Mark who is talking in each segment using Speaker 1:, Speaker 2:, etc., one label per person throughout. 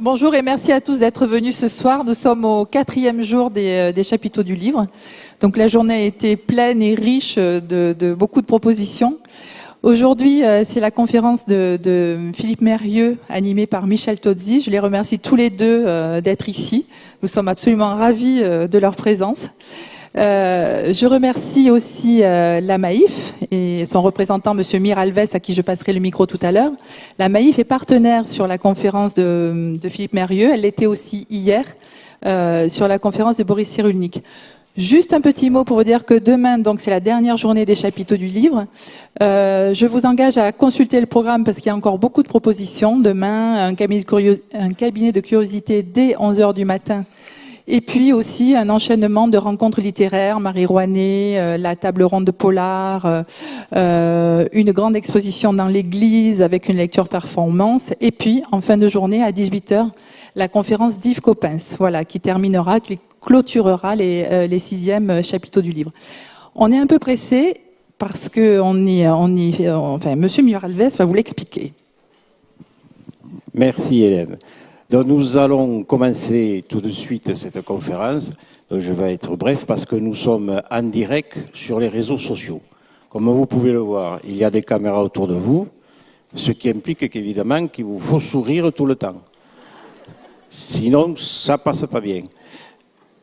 Speaker 1: Bonjour et merci à tous d'être venus ce soir. Nous sommes au 4e jour des chapiteaux du livre. Donc la journée a été pleine et riche de beaucoup de propositions. Aujourd'hui, c'est la conférence de Philippe Mérieux, animée par Michel Tozzi. Je les remercie tous les deux d'être ici. Nous sommes absolument ravis de leur présence. Je remercie aussi la Maïf et son représentant, Monsieur Miralves, à qui je passerai le micro tout à l'heure. La Maïf est partenaire sur la conférence de Philippe Mérieux. Elle l'était aussi hier sur la conférence de Boris Cyrulnik. Juste un petit mot pour vous dire que demain, donc c'est la dernière journée des chapiteaux du livre. Je vous engage à consulter le programme parce qu'il y a encore beaucoup de propositions. Demain, un cabinet de curiosité dès 11h du matin. Et puis aussi un enchaînement de rencontres littéraires, Marie Rouanet, la table ronde de Polar, une grande exposition dans l'église avec une lecture performance. Et puis, en fin de journée, à 18h, la conférence d'Yves Coppens, voilà, qui clôturera les 6e chapiteaux du livre. On est un peu pressé parce que enfin, Monsieur Miralves va vous l'expliquer.
Speaker 2: Merci Hélène. Donc nous allons commencer tout de suite cette conférence. Donc je vais être bref parce que nous sommes en direct sur les réseaux sociaux. Comme vous pouvez le voir, il y a des caméras autour de vous, ce qui implique qu'évidemment qu'il vous faut sourire tout le temps. Sinon, ça passe pas bien.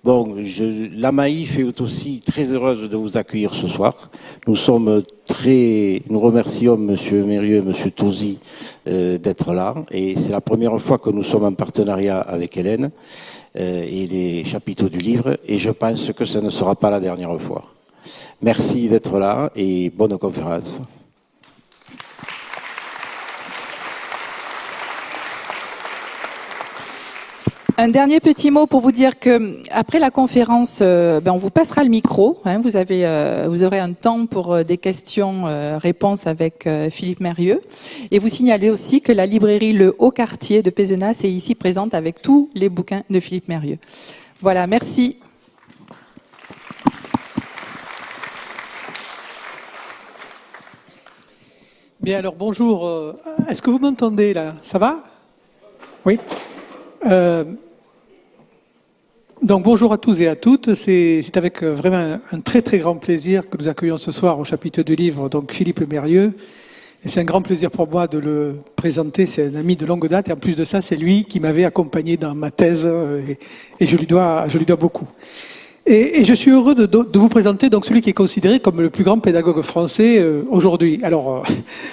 Speaker 2: Bon, la Maïf est aussi très heureuse de vous accueillir ce soir. Nous remercions Monsieur Mérieux et Monsieur Tozzi d'être là. Et c'est la première fois que nous sommes en partenariat avec Hélène et les chapiteaux du livre. Et je pense que ce ne sera pas la dernière fois. Merci d'être là et bonne conférence.
Speaker 1: Un dernier petit mot pour vous dire que après la conférence, on vous passera le micro. Hein, vous aurez un temps pour des questions-réponses avec Philippe Mérieux. Et vous signalez aussi que la librairie Le Haut Quartier de Pézenas est ici présente avec tous les bouquins de Philippe Mérieux. Voilà, merci.
Speaker 3: Bien, alors bonjour. Est-ce que vous m'entendez là? Ça va? Oui. Donc bonjour à tous et à toutes, c'est avec vraiment un très très grand plaisir que nous accueillons ce soir au chapitre du livre donc Philippe Mérieux. Et c'est un grand plaisir pour moi de le présenter, c'est un ami de longue date et en plus de ça c'est lui qui m'avait accompagné dans ma thèse et je lui dois beaucoup. Et je suis heureux de vous présenter donc celui qui est considéré comme le plus grand pédagogue français aujourd'hui. Alors,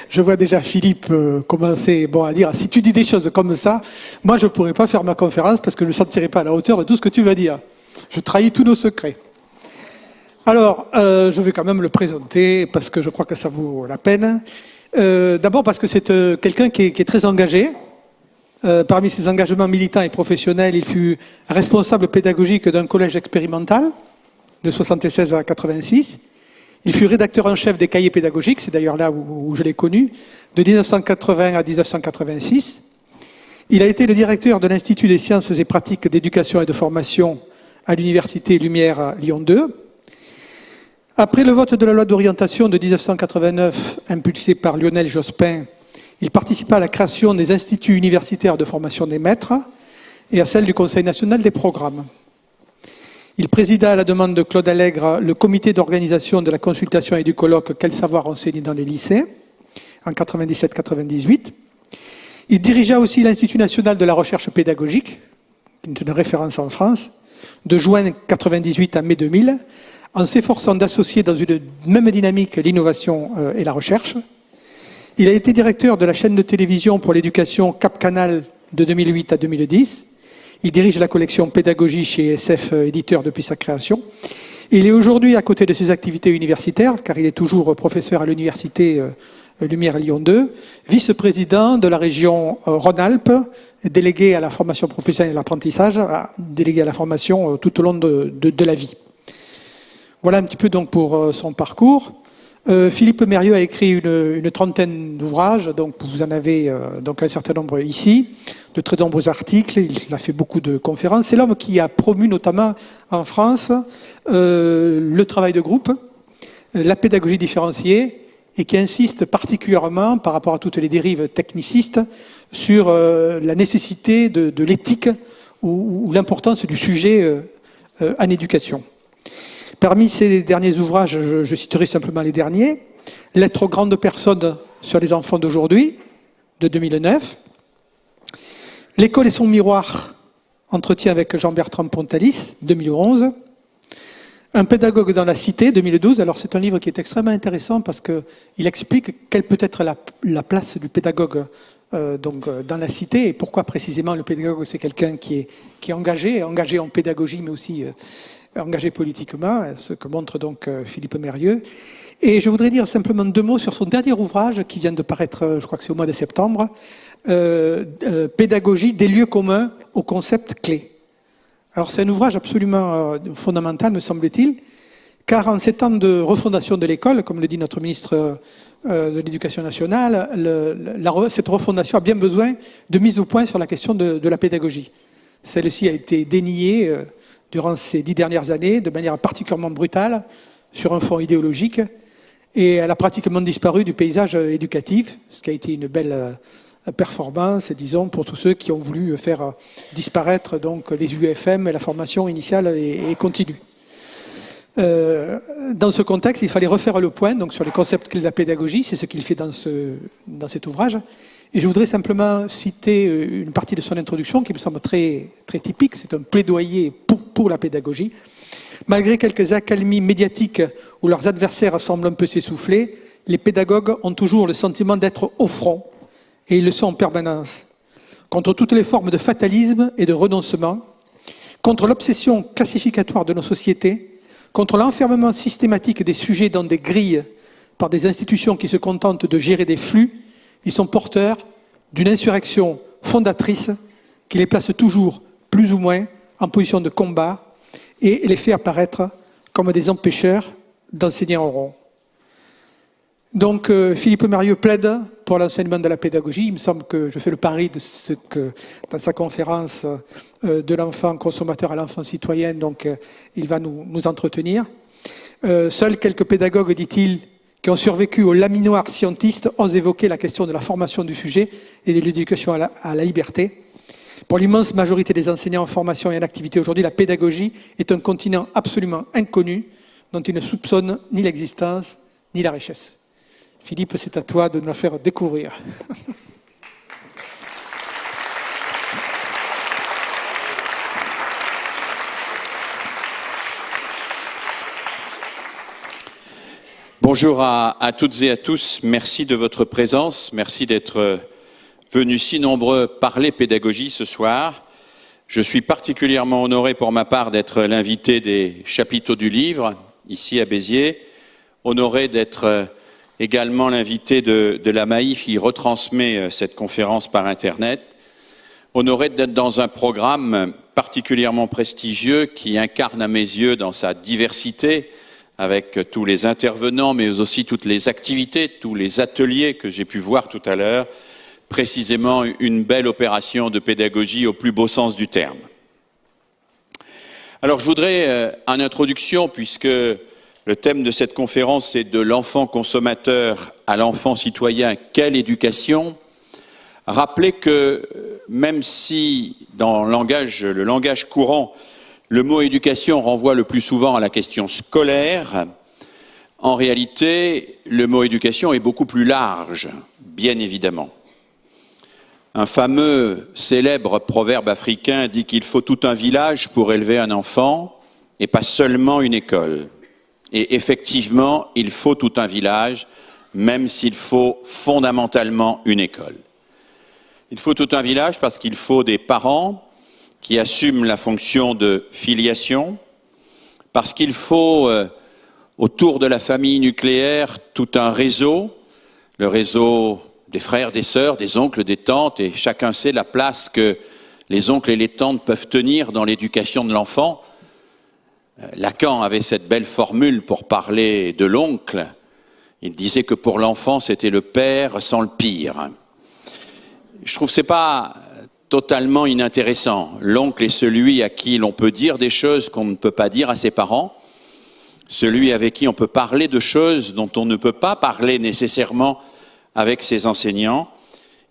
Speaker 3: je vois déjà Philippe commencer à dire « Si tu dis des choses comme ça, moi je ne pourrais pas faire ma conférence parce que je ne me sentirais pas à la hauteur de tout ce que tu vas dire. Je trahis tous nos secrets. » Alors, je vais quand même le présenter parce que je crois que ça vaut la peine. D'abord parce que c'est quelqu'un qui est très engagé. Parmi ses engagements militants et professionnels, il fut responsable pédagogique d'un collège expérimental de 1976 à 1986. Il fut rédacteur en chef des cahiers pédagogiques, c'est d'ailleurs là où je l'ai connu, de 1980 à 1986. Il a été le directeur de l'Institut des sciences et pratiques d'éducation et de formation à l'Université Lumière Lyon 2. Après le vote de la loi d'orientation de 1989, impulsée par Lionel Jospin, il participa à la création des instituts universitaires de formation des maîtres et à celle du Conseil national des programmes. Il présida à la demande de Claude Allègre le comité d'organisation de la consultation et du colloque « Quel savoir enseigner dans les lycées » en 97-98. Il dirigea aussi l'Institut national de la recherche pédagogique, qui est une référence en France, de juin 1998 à mai 2000, en s'efforçant d'associer dans une même dynamique l'innovation et la recherche. Il a été directeur de la chaîne de télévision pour l'éducation Cap Canal de 2008 à 2010. Il dirige la collection Pédagogie chez SF Éditeur depuis sa création. Il est aujourd'hui, à côté de ses activités universitaires, car il est toujours professeur à l'Université Lumière Lyon 2, vice-président de la région Rhône-Alpes, délégué à la formation professionnelle et à l'apprentissage, délégué à la formation tout au long de la vie. Voilà un petit peu donc pour son parcours. Philippe Mérieux a écrit une trentaine d'ouvrages, donc vous en avez donc un certain nombre ici, de très nombreux articles, il a fait beaucoup de conférences. C'est l'homme qui a promu notamment en France le travail de groupe, la pédagogie différenciée et qui insiste particulièrement, par rapport à toutes les dérives technicistes, sur la nécessité de l'éthique ou l'importance du sujet en éducation. Parmi ces derniers ouvrages, je citerai simplement les derniers. Lettres aux grandes personnes sur les enfants d'aujourd'hui, de 2009. L'école et son miroir, entretien avec Jean-Bertrand Pontalis, 2011. Un pédagogue dans la cité, 2012. Alors c'est un livre qui est extrêmement intéressant parce qu'il explique quelle peut être la place du pédagogue dans la cité et pourquoi précisément le pédagogue c'est quelqu'un qui est engagé en pédagogie mais aussi engagé politiquement, ce que montre donc Philippe Mérieux. Et je voudrais dire simplement 2 mots sur son dernier ouvrage qui vient de paraître, je crois que c'est au mois de septembre, Pédagogie des lieux communs aux concepts clés. Alors c'est un ouvrage absolument fondamental, me semble-t-il, car en 7 ans de refondation de l'école, comme le dit notre ministre de l'Éducation nationale, cette refondation a bien besoin de mise au point sur la question de la pédagogie. Celle-ci a été déniée durant ces 10 dernières années de manière particulièrement brutale sur un fond idéologique et elle a pratiquement disparu du paysage éducatif, ce qui a été une belle performance, disons, pour tous ceux qui ont voulu faire disparaître donc les UFM et la formation initiale et continue. Dans ce contexte, il fallait refaire le point donc, sur les concepts clés de la pédagogie, c'est ce qu'il fait dans cet ouvrage. Et je voudrais simplement citer une partie de son introduction qui me semble très, très typique, c'est un plaidoyer pour la pédagogie. Malgré quelques accalmies médiatiques où leurs adversaires semblent un peu s'essouffler, les pédagogues ont toujours le sentiment d'être au front, et ils le sont en permanence, contre toutes les formes de fatalisme et de renoncement, contre l'obsession classificatoire de nos sociétés, contre l'enfermement systématique des sujets dans des grilles par des institutions qui se contentent de gérer des flux. Ils sont porteurs d'une insurrection fondatrice qui les place toujours, plus ou moins, en position de combat et les fait apparaître comme des empêcheurs d'enseigner en rond. Donc, Philippe Mérieux plaide pour l'enseignement de la pédagogie. Il me semble que je fais le pari de ce que, dans sa conférence de l'enfant consommateur à l'enfant citoyen, donc il va nous entretenir. Seuls quelques pédagogues, dit-il, qui ont survécu aux laminoirs scientistes, osent évoquer la question de la formation du sujet et de l'éducation à la liberté. Pour l'immense majorité des enseignants en formation et en activité aujourd'hui, la pédagogie est un continent absolument inconnu dont ils ne soupçonnent ni l'existence ni la richesse. Philippe, c'est à toi de nous la faire découvrir.
Speaker 4: Bonjour à toutes et à tous. Merci de votre présence. Merci d'être venus si nombreux parler pédagogie ce soir. Je suis particulièrement honoré pour ma part d'être l'invité des chapiteaux du livre, ici à Béziers. Honoré d'être également l'invité de la Maïf qui retransmet cette conférence par Internet. Honoré d'être dans un programme particulièrement prestigieux qui incarne à mes yeux dans sa diversité, avec tous les intervenants, mais aussi toutes les activités, tous les ateliers que j'ai pu voir tout à l'heure, précisément une belle opération de pédagogie au plus beau sens du terme. Alors je voudrais, en introduction, puisque le thème de cette conférence c'est de l'enfant consommateur à l'enfant citoyen, quelle éducation, rappeler que même si dans le langage courant, le mot éducation renvoie le plus souvent à la question scolaire, en réalité, le mot éducation est beaucoup plus large, bien évidemment. Un fameux célèbre proverbe africain dit qu'il faut tout un village pour élever un enfant et pas seulement une école. Et effectivement, il faut tout un village, même s'il faut fondamentalement une école. Il faut tout un village parce qu'il faut des parents qui assument la fonction de filiation, parce qu'il faut, autour de la famille nucléaire, tout un réseau, le réseau des frères, des sœurs, des oncles, des tantes, et chacun sait la place que les oncles et les tantes peuvent tenir dans l'éducation de l'enfant. Lacan avait cette belle formule pour parler de l'oncle. Il disait que pour l'enfant, c'était le père sans le pire. Je trouve que ce n'est pas totalement inintéressant. L'oncle est celui à qui l'on peut dire des choses qu'on ne peut pas dire à ses parents. celui avec qui on peut parler de choses dont on ne peut pas parler nécessairement avec ses enseignants.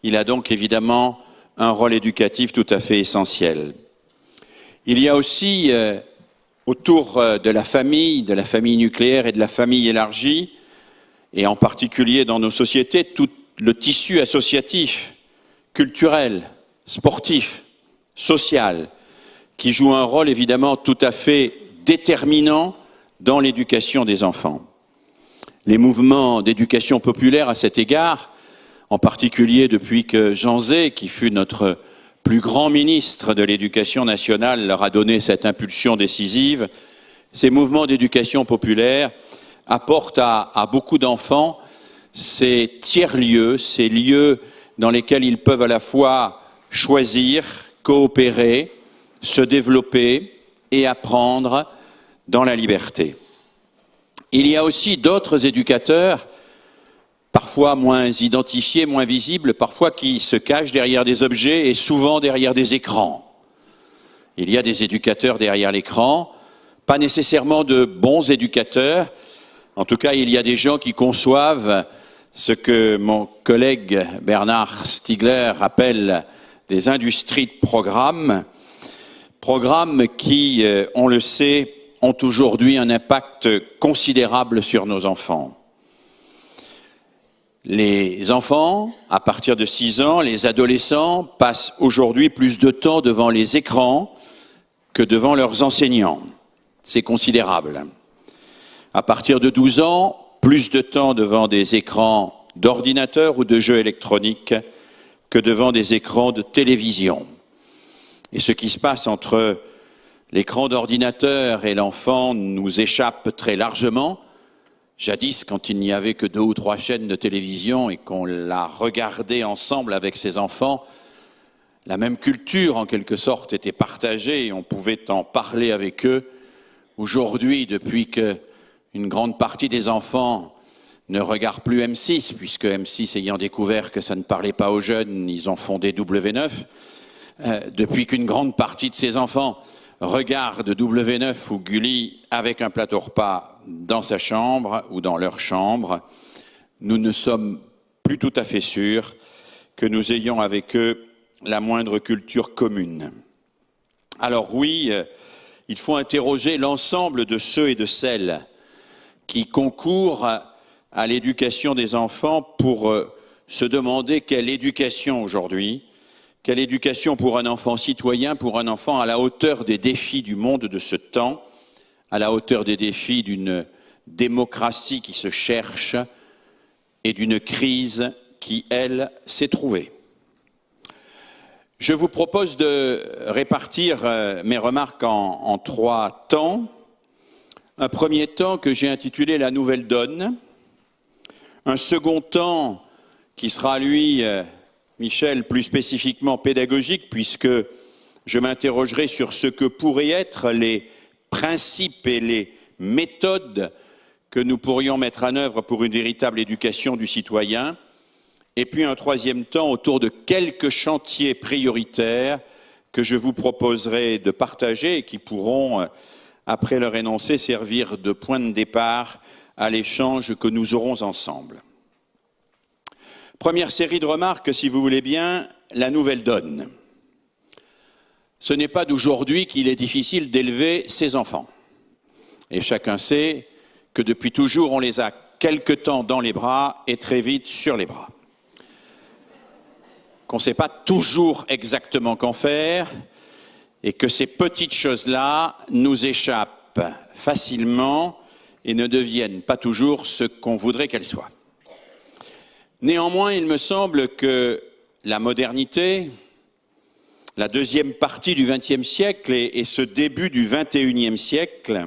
Speaker 4: Il a donc évidemment un rôle éducatif tout à fait essentiel. Il y a aussi autour de la famille nucléaire et de la famille élargie, et en particulier dans nos sociétés, tout le tissu associatif, culturel, sportif, social, qui joue un rôle évidemment tout à fait déterminant dans l'éducation des enfants. Les mouvements d'éducation populaire à cet égard, en particulier depuis que Jean Zay, qui fut notre plus grand ministre de l'Éducation nationale, leur a donné cette impulsion décisive, ces mouvements d'éducation populaire apportent à beaucoup d'enfants ces tiers-lieux, ces lieux dans lesquels ils peuvent à la fois choisir, coopérer, se développer et apprendre dans la liberté. Il y a aussi d'autres éducateurs, parfois moins identifiés, moins visibles, parfois qui se cachent derrière des objets et souvent derrière des écrans. Il y a des éducateurs derrière l'écran, pas nécessairement de bons éducateurs. En tout cas, il y a des gens qui conçoivent ce que mon collègue Bernard Stiegler appelle des industries de programmes qui, on le sait, ont aujourd'hui un impact considérable sur nos enfants. Les enfants, à partir de 6 ans, les adolescents passent aujourd'hui plus de temps devant les écrans que devant leurs enseignants. C'est considérable. À partir de 12 ans, plus de temps devant des écrans d'ordinateur ou de jeux électroniques que devant des écrans de télévision. Et ce qui se passe entre l'écran d'ordinateur et l'enfant nous échappe très largement. Jadis, quand il n'y avait que 2 ou 3 chaînes de télévision et qu'on la regardait ensemble avec ses enfants, la même culture, en quelque sorte, était partagée et on pouvait en parler avec eux. Aujourd'hui, depuis qu'une grande partie des enfants ne regardent plus M6, puisque M6 ayant découvert que ça ne parlait pas aux jeunes, ils ont fondé W9, depuis qu'une grande partie de ces enfants regardent W9 ou Gulli avec un plateau repas dans sa chambre ou dans leur chambre, nous ne sommes plus tout à fait sûrs que nous ayons avec eux la moindre culture commune. Alors oui, il faut interroger l'ensemble de ceux et de celles qui concourent à l'éducation des enfants pour se demander quelle éducation aujourd'hui, quelle éducation pour un enfant citoyen, pour un enfant à la hauteur des défis du monde de ce temps, à la hauteur des défis d'une démocratie qui se cherche et d'une crise qui, elle, s'est trouvée. Je vous propose de répartir mes remarques en 3 temps. Un premier temps que j'ai intitulé « La nouvelle donne ». Un second temps qui sera, lui, Michel, plus spécifiquement pédagogique, puisque je m'interrogerai sur ce que pourraient être les principes et les méthodes que nous pourrions mettre en œuvre pour une véritable éducation du citoyen. Et puis un troisième temps autour de quelques chantiers prioritaires que je vous proposerai de partager et qui pourront, après leur énoncé, servir de point de départ à l'échange que nous aurons ensemble. Première série de remarques, si vous voulez bien, la nouvelle donne. Ce n'est pas d'aujourd'hui qu'il est difficile d'élever ses enfants. Et chacun sait que depuis toujours, on les a quelque temps dans les bras et très vite sur les bras. Qu'on ne sait pas toujours exactement qu'en faire et que ces petites choses-là nous échappent facilement et ne deviennent pas toujours ce qu'on voudrait qu'elles soient. Néanmoins, il me semble que la modernité, la deuxième partie du XXe siècle et ce début du XXIe siècle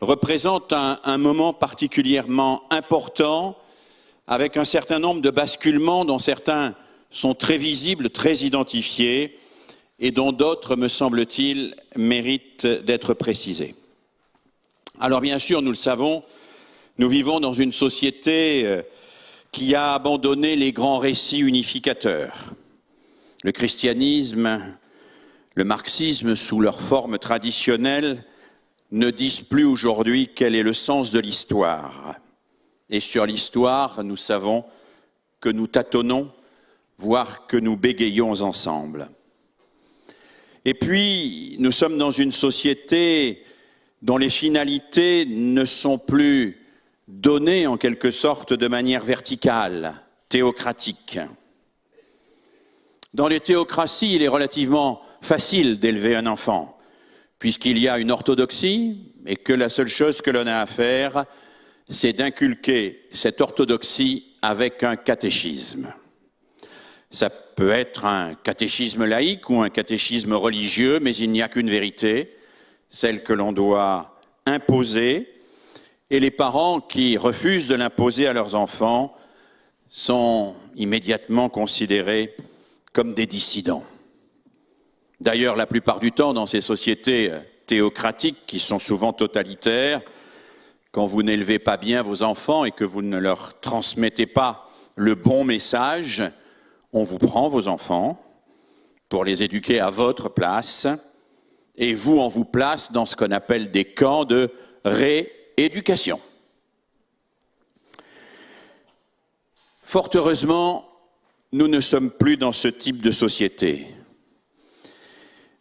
Speaker 4: représentent un moment particulièrement important avec un certain nombre de basculements dont certains sont très visibles, très identifiés et dont d'autres, me semble-t-il, méritent d'être précisés. Alors bien sûr, nous le savons, nous vivons dans une société qui a abandonné les grands récits unificateurs. Le christianisme, le marxisme, sous leur forme traditionnelle, ne disent plus aujourd'hui quel est le sens de l'histoire. Et sur l'histoire, nous savons que nous tâtonnons, voire que nous bégayons ensemble. Et puis, nous sommes dans une société dont les finalités ne sont plus données en quelque sorte de manière verticale, théocratique. Dans les théocraties, il est relativement facile d'élever un enfant, puisqu'il y a une orthodoxie et que la seule chose que l'on a à faire, c'est d'inculquer cette orthodoxie avec un catéchisme. Ça peut être un catéchisme laïque ou un catéchisme religieux, mais il n'y a qu'une vérité, celle que l'on doit imposer, et les parents qui refusent de l'imposer à leurs enfants sont immédiatement considérés comme des dissidents. D'ailleurs, la plupart du temps, dans ces sociétés théocratiques qui sont souvent totalitaires, quand vous n'élevez pas bien vos enfants et que vous ne leur transmettez pas le bon message, on vous prend vos enfants pour les éduquer à votre place et vous, on vous place dans ce qu'on appelle des camps de rééducation. Fort heureusement, nous ne sommes plus dans ce type de société.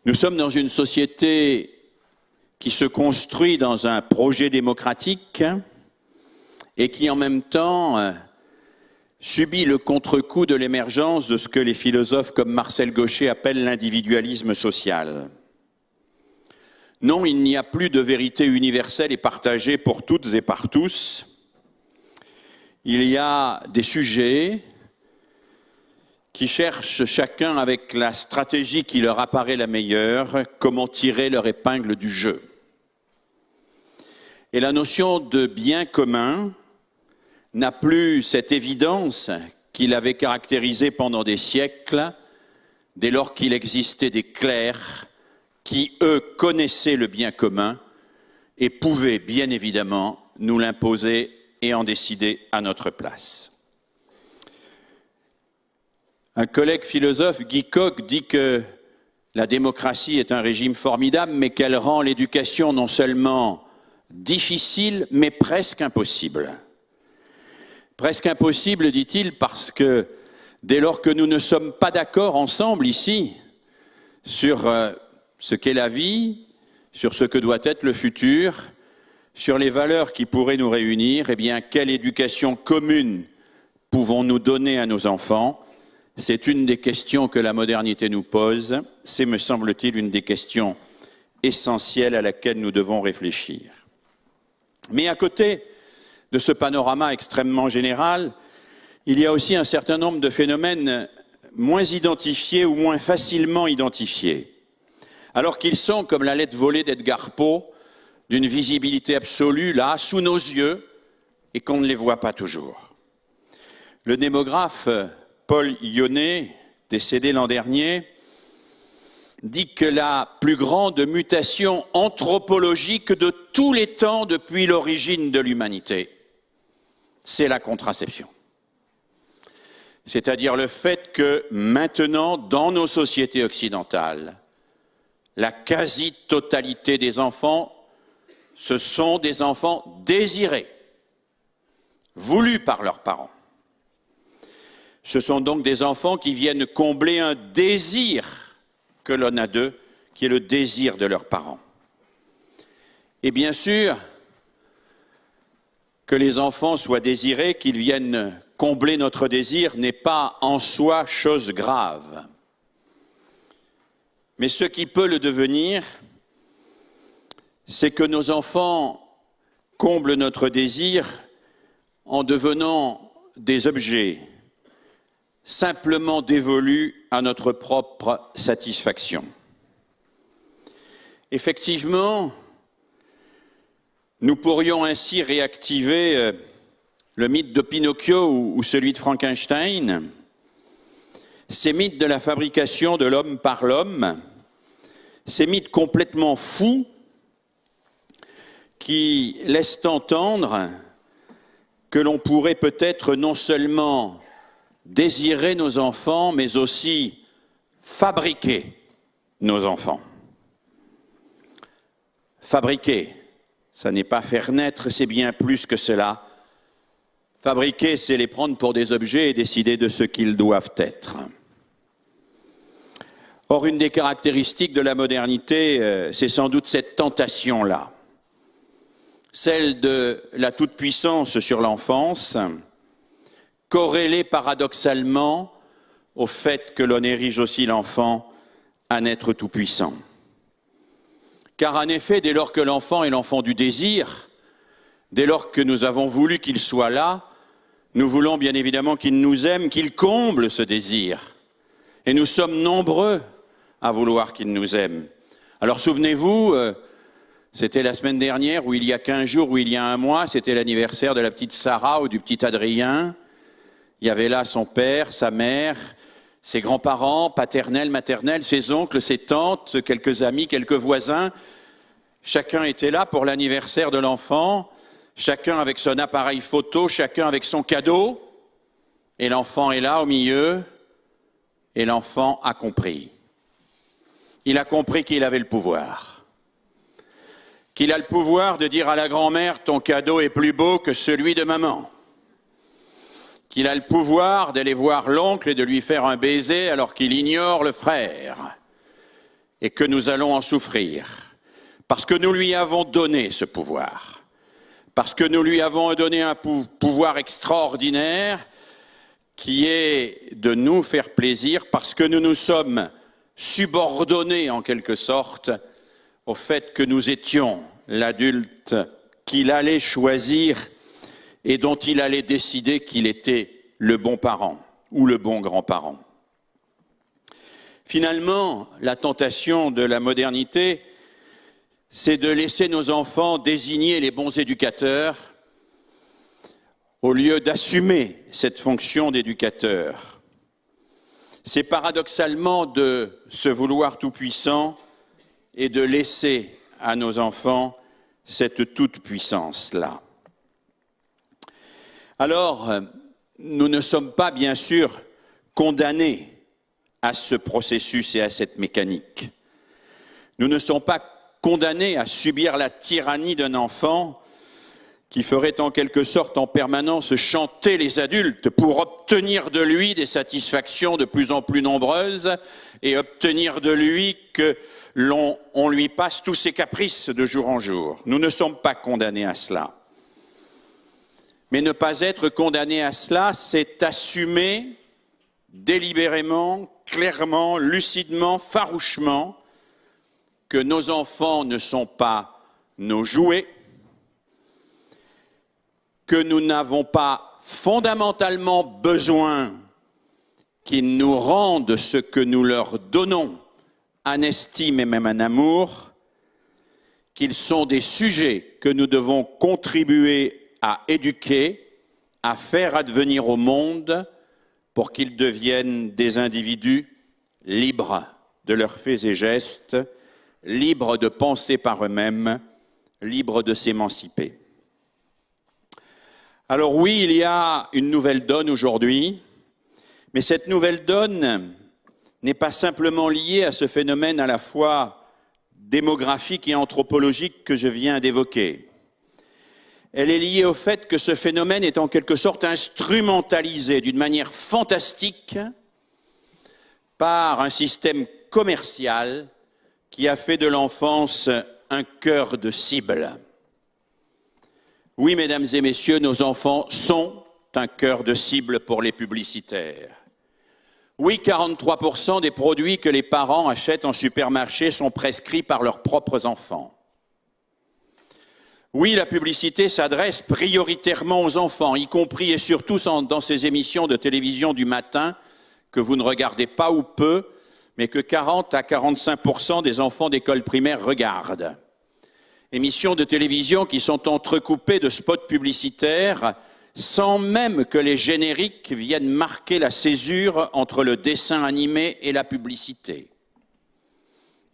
Speaker 4: Nous sommes dans une société qui se construit dans un projet démocratique et qui en même temps subit le contre-coup de l'émergence de ce que les philosophes comme Marcel Gauchet appellent l'individualisme social. Non, il n'y a plus de vérité universelle et partagée pour toutes et par tous. Il y a des sujets qui cherchent chacun avec la stratégie qui leur apparaît la meilleure, comment tirer leur épingle du jeu. Et la notion de bien commun n'a plus cette évidence qui l'avait caractérisé pendant des siècles, dès lors qu'il existait des clercs qui, eux, connaissaient le bien commun et pouvaient, bien évidemment, nous l'imposer et en décider à notre place. Un collègue philosophe, Guy Coq, dit que la démocratie est un régime formidable, mais qu'elle rend l'éducation non seulement difficile, mais presque impossible. Presque impossible, dit-il, parce que dès lors que nous ne sommes pas d'accord ensemble ici sur ce qu'est la vie, sur ce que doit être le futur, sur les valeurs qui pourraient nous réunir, eh bien, quelle éducation commune pouvons-nous donner à nos enfants ? C'est une des questions que la modernité nous pose. C'est, me semble-t-il, une des questions essentielles à laquelle nous devons réfléchir. Mais à côté de ce panorama extrêmement général, il y a aussi un certain nombre de phénomènes moins identifiés ou moins facilement identifiés, alors qu'ils sont, comme la lettre volée d'Edgar Poe, d'une visibilité absolue, là, sous nos yeux, et qu'on ne les voit pas toujours. Le démographe Paul Yonnet, décédé l'an dernier, dit que la plus grande mutation anthropologique de tous les temps depuis l'origine de l'humanité, c'est la contraception. C'est-à-dire le fait que maintenant, dans nos sociétés occidentales, la quasi-totalité des enfants, ce sont des enfants désirés, voulus par leurs parents. Ce sont donc des enfants qui viennent combler un désir que l'on a d'eux, qui est le désir de leurs parents. Et bien sûr, que les enfants soient désirés, qu'ils viennent combler notre désir, n'est pas en soi chose grave. Mais ce qui peut le devenir, c'est que nos enfants comblent notre désir en devenant des objets simplement dévolus à notre propre satisfaction. Effectivement, nous pourrions ainsi réactiver le mythe de Pinocchio ou celui de Frankenstein, ces mythes de la fabrication de l'homme par l'homme, ces mythes complètement fous qui laissent entendre que l'on pourrait peut-être non seulement désirer nos enfants, mais aussi fabriquer nos enfants. Fabriquer, Ça n'est pas faire naître, c'est bien plus que cela. Fabriquer, c'est les prendre pour des objets et décider de ce qu'ils doivent être. Or, une des caractéristiques de la modernité, c'est sans doute cette tentation-là, celle de la toute-puissance sur l'enfance, corrélée paradoxalement au fait que l'on érige aussi l'enfant à un être tout-puissant. Car en effet, dès lors que l'enfant est l'enfant du désir, dès lors que nous avons voulu qu'il soit là, nous voulons bien évidemment qu'il nous aime, qu'il comble ce désir. Et nous sommes nombreux à vouloir qu'il nous aime. Alors souvenez-vous, c'était la semaine dernière, ou il y a 15 jours, ou il y a un mois, c'était l'anniversaire de la petite Sarah ou du petit Adrien. Il y avait là son père, sa mère, ses grands-parents, paternels, maternels, ses oncles, ses tantes, quelques amis, quelques voisins. Chacun était là pour l'anniversaire de l'enfant, chacun avec son appareil photo, chacun avec son cadeau. Et l'enfant est là au milieu, et l'enfant a compris. Il a compris qu'il avait le pouvoir. Qu'il a le pouvoir de dire à la grand-mère « ton cadeau est plus beau que celui de maman ». Qu'il a le pouvoir d'aller voir l'oncle et de lui faire un baiser alors qu'il ignore le frère, et que nous allons en souffrir, parce que nous lui avons donné ce pouvoir, parce que nous lui avons donné un pouvoir extraordinaire qui est de nous faire plaisir, parce que nous nous sommes subordonnés en quelque sorte au fait que nous étions l'adulte qu'il allait choisir et dont il allait décider qu'il était le bon parent ou le bon grand-parent. Finalement, la tentation de la modernité, c'est de laisser nos enfants désigner les bons éducateurs au lieu d'assumer cette fonction d'éducateur. C'est paradoxalement de se vouloir tout-puissant et de laisser à nos enfants cette toute-puissance-là. Alors, nous ne sommes pas, bien sûr, condamnés à ce processus et à cette mécanique. Nous ne sommes pas condamnés à subir la tyrannie d'un enfant qui ferait en quelque sorte en permanence chanter les adultes pour obtenir de lui des satisfactions de plus en plus nombreuses et obtenir de lui que on lui passe tous ses caprices de jour en jour. Nous ne sommes pas condamnés à cela. Mais ne pas être condamné à cela, c'est assumer délibérément, clairement, lucidement, farouchement que nos enfants ne sont pas nos jouets, que nous n'avons pas fondamentalement besoin qu'ils nous rendent ce que nous leur donnons en estime et même en amour, qu'ils sont des sujets que nous devons contribuer à éduquer, à faire advenir au monde pour qu'ils deviennent des individus libres de leurs faits et gestes, libres de penser par eux-mêmes, libres de s'émanciper. Alors oui, il y a une nouvelle donne aujourd'hui, mais cette nouvelle donne n'est pas simplement liée à ce phénomène à la fois démographique et anthropologique que je viens d'évoquer. Elle est liée au fait que ce phénomène est en quelque sorte instrumentalisé d'une manière fantastique par un système commercial qui a fait de l'enfance un cœur de cible. Oui, mesdames et messieurs, nos enfants sont un cœur de cible pour les publicitaires. Oui, 43% des produits que les parents achètent en supermarché sont prescrits par leurs propres enfants. Oui, la publicité s'adresse prioritairement aux enfants, y compris et surtout dans ces émissions de télévision du matin que vous ne regardez pas ou peu, mais que 40 à 45% des enfants d'école primaire regardent. Émissions de télévision qui sont entrecoupées de spots publicitaires sans même que les génériques viennent marquer la césure entre le dessin animé et la publicité.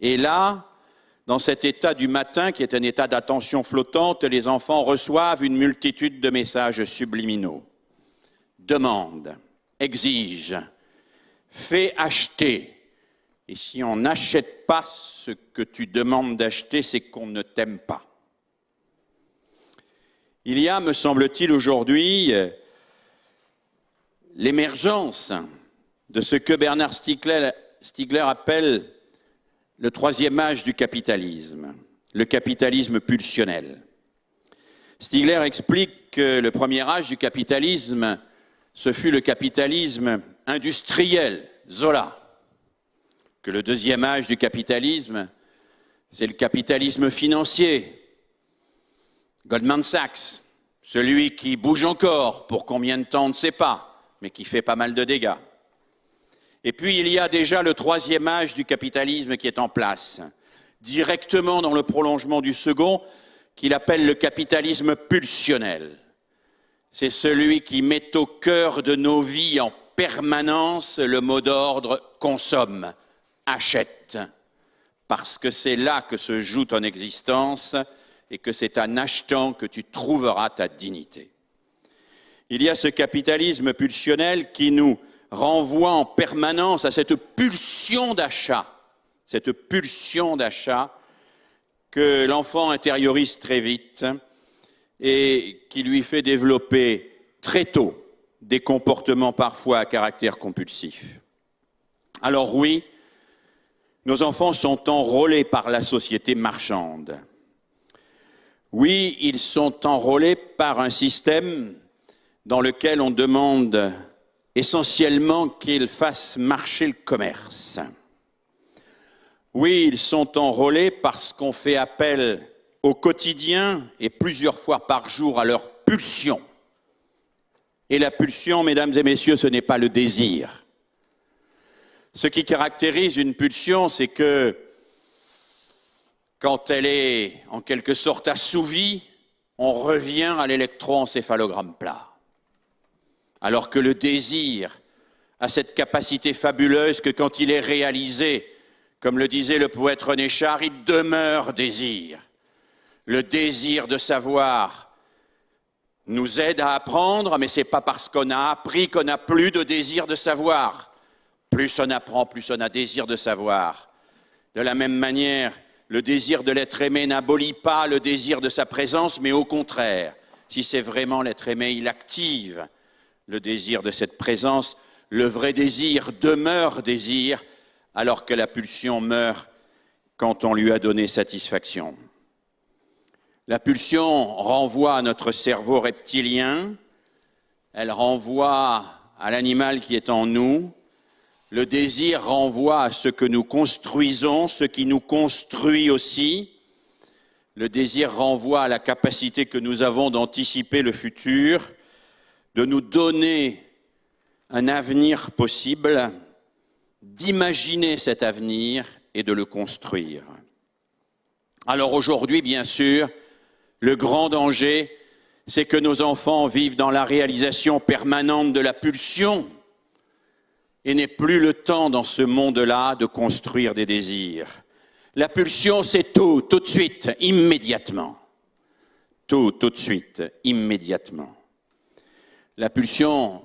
Speaker 4: Et là, dans cet état du matin, qui est un état d'attention flottante, les enfants reçoivent une multitude de messages subliminaux. Demande, exige, fais acheter. Et si on n'achète pas ce que tu demandes d'acheter, c'est qu'on ne t'aime pas. Il y a, me semble-t-il, aujourd'hui, l'émergence de ce que Bernard Stiegler appelle le troisième âge du capitalisme, le capitalisme pulsionnel. Stiegler explique que le premier âge du capitalisme, ce fut le capitalisme industriel, Zola, que le deuxième âge du capitalisme, c'est le capitalisme financier, Goldman Sachs, celui qui bouge encore, pour combien de temps on ne sait pas, mais qui fait pas mal de dégâts. Et puis il y a déjà le troisième âge du capitalisme qui est en place, directement dans le prolongement du second, qu'il appelle le capitalisme pulsionnel. C'est celui qui met au cœur de nos vies en permanence le mot d'ordre « consomme », « achète », parce que c'est là que se joue ton existence et que c'est en achetant que tu trouveras ta dignité. Il y a ce capitalisme pulsionnel qui nous renvoie en permanence à cette pulsion d'achat que l'enfant intériorise très vite et qui lui fait développer très tôt des comportements parfois à caractère compulsif. Alors oui, nos enfants sont enrôlés par la société marchande. Oui, ils sont enrôlés par un système dans lequel on demande essentiellement qu'ils fassent marcher le commerce. Oui, ils sont enrôlés parce qu'on fait appel au quotidien et plusieurs fois par jour à leur pulsion. Et la pulsion, mesdames et messieurs, ce n'est pas le désir. Ce qui caractérise une pulsion, c'est que quand elle est en quelque sorte assouvie, on revient à l'électroencéphalogramme plat. Alors que le désir a cette capacité fabuleuse que quand il est réalisé, comme le disait le poète René Char, il demeure désir. Le désir de savoir nous aide à apprendre, mais ce n'est pas parce qu'on a appris qu'on n'a plus de désir de savoir. Plus on apprend, plus on a désir de savoir. De la même manière, le désir de l'être aimé n'abolit pas le désir de sa présence, mais au contraire, si c'est vraiment l'être aimé, il active le désir de cette présence. Le vrai désir demeure désir, alors que la pulsion meurt quand on lui a donné satisfaction. La pulsion renvoie à notre cerveau reptilien, elle renvoie à l'animal qui est en nous. Le désir renvoie à ce que nous construisons, ce qui nous construit aussi. Le désir renvoie à la capacité que nous avons d'anticiper le futur, de nous donner un avenir possible, d'imaginer cet avenir et de le construire. Alors aujourd'hui, bien sûr, le grand danger, c'est que nos enfants vivent dans la réalisation permanente de la pulsion et n'aient plus le temps dans ce monde-là de construire des désirs. La pulsion, c'est tout de suite, immédiatement. Tout de suite, immédiatement. La pulsion,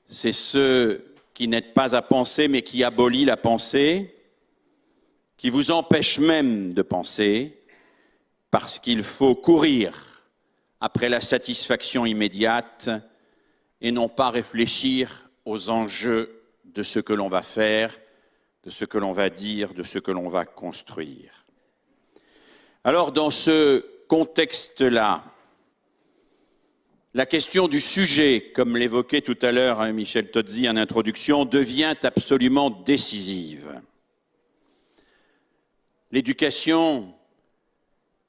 Speaker 4: c'est ce qui n'aide pas à penser, mais qui abolit la pensée, qui vous empêche même de penser, parce qu'il faut courir après la satisfaction immédiate et non pas réfléchir aux enjeux de ce que l'on va faire, de ce que l'on va dire, de ce que l'on va construire. Alors, dans ce contexte-là, la question du sujet, comme l'évoquait tout à l'heure Michel Tozzi en introduction, devient absolument décisive. L'éducation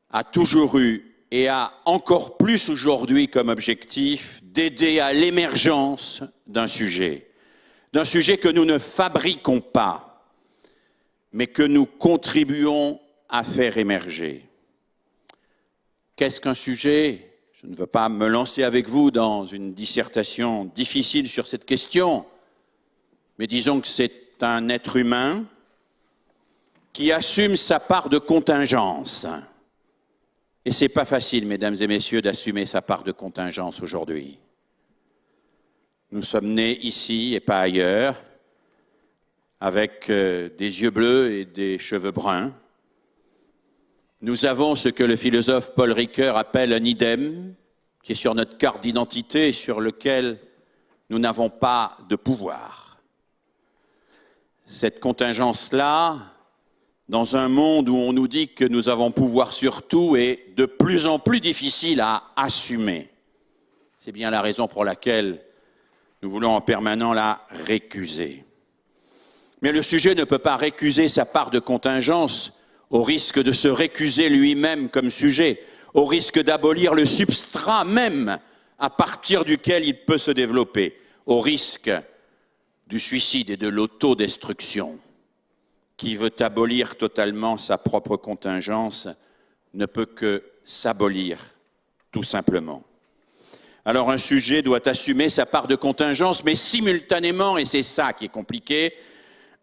Speaker 4: a toujours eu et a encore plus aujourd'hui comme objectif d'aider à l'émergence d'un sujet que nous ne fabriquons pas, mais que nous contribuons à faire émerger. Qu'est-ce qu'un sujet ? Je ne veux pas me lancer avec vous dans une dissertation difficile sur cette question, mais disons que c'est un être humain qui assume sa part de contingence. Et ce n'est pas facile, mesdames et messieurs, d'assumer sa part de contingence aujourd'hui. Nous sommes nés ici et pas ailleurs, avec des yeux bleus et des cheveux bruns. Nous avons ce que le philosophe Paul Ricoeur appelle un idem, qui est sur notre carte d'identité, sur lequel nous n'avons pas de pouvoir. Cette contingence-là, dans un monde où on nous dit que nous avons pouvoir sur tout, est de plus en plus difficile à assumer. C'est bien la raison pour laquelle nous voulons en permanence la récuser. Mais le sujet ne peut pas récuser sa part de contingence au risque de se récuser lui-même comme sujet, au risque d'abolir le substrat même à partir duquel il peut se développer, au risque du suicide et de l'autodestruction. Qui veut abolir totalement sa propre contingence ne peut que s'abolir, tout simplement. Alors un sujet doit assumer sa part de contingence, mais simultanément, et c'est ça qui est compliqué,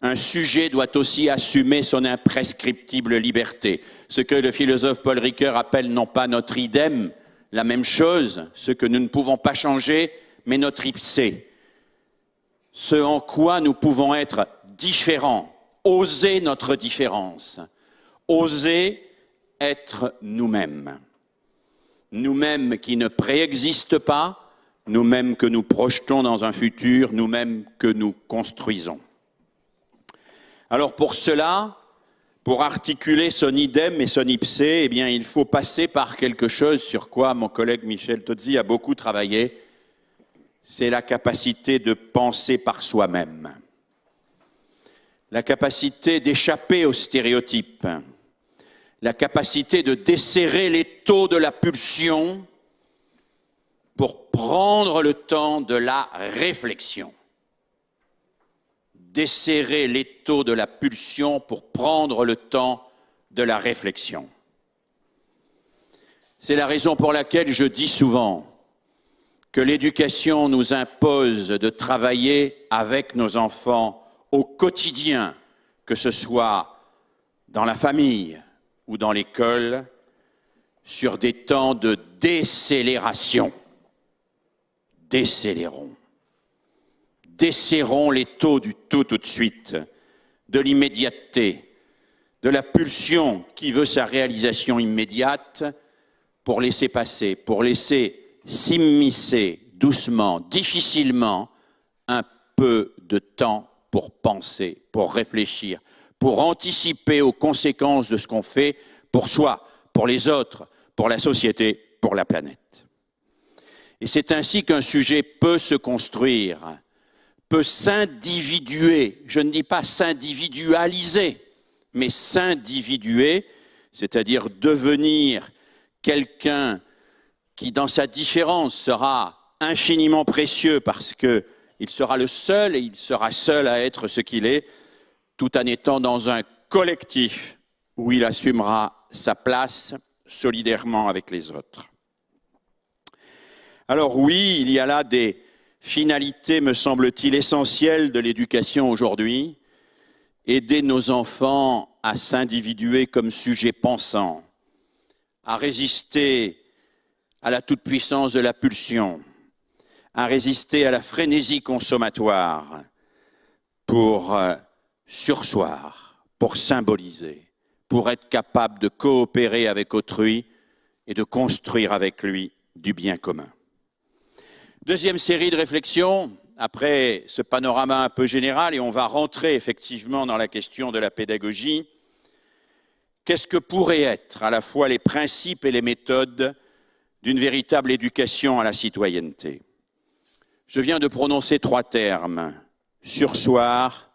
Speaker 4: un sujet doit aussi assumer son imprescriptible liberté. Ce que le philosophe Paul Ricoeur appelle non pas notre idem, la même chose, ce que nous ne pouvons pas changer, mais notre ipse. Ce en quoi nous pouvons être différents, oser notre différence, oser être nous-mêmes. Nous-mêmes qui ne préexistent pas, nous-mêmes que nous projetons dans un futur, nous-mêmes que nous construisons. Alors pour cela, pour articuler son idem et son ipse, eh bien, il faut passer par quelque chose sur quoi mon collègue Michel Tozzi a beaucoup travaillé, c'est la capacité de penser par soi-même, la capacité d'échapper aux stéréotypes, la capacité de desserrer l'étau de la pulsion pour prendre le temps de la réflexion. Desserrer l'étau de la pulsion pour prendre le temps de la réflexion. C'est la raison pour laquelle je dis souvent que l'éducation nous impose de travailler avec nos enfants au quotidien, que ce soit dans la famille ou dans l'école, sur des temps de décélération. Décélérons. Desserrons l'étau du tout de suite, de l'immédiateté, de la pulsion qui veut sa réalisation immédiate pour laisser passer, pour laisser s'immiscer doucement, difficilement, un peu de temps pour penser, pour réfléchir, pour anticiper aux conséquences de ce qu'on fait pour soi, pour les autres, pour la société, pour la planète. Et c'est ainsi qu'un sujet peut se construire, peut s'individuer, je ne dis pas s'individualiser, mais s'individuer, c'est-à-dire devenir quelqu'un qui, dans sa différence, sera infiniment précieux parce qu'il sera le seul et il sera seul à être ce qu'il est, tout en étant dans un collectif où il assumera sa place solidairement avec les autres. Alors oui, il y a là des finalité, me semble-t-il, essentielle de l'éducation aujourd'hui, aider nos enfants à s'individuer comme sujets pensants, à résister à la toute-puissance de la pulsion, à résister à la frénésie consommatoire, pour surseoir, pour symboliser, pour être capable de coopérer avec autrui et de construire avec lui du bien commun. Deuxième série de réflexions, après ce panorama un peu général, et on va rentrer effectivement dans la question de la pédagogie. Qu'est-ce que pourraient être à la fois les principes et les méthodes d'une véritable éducation à la citoyenneté? Je viens de prononcer 3 termes, surseoir,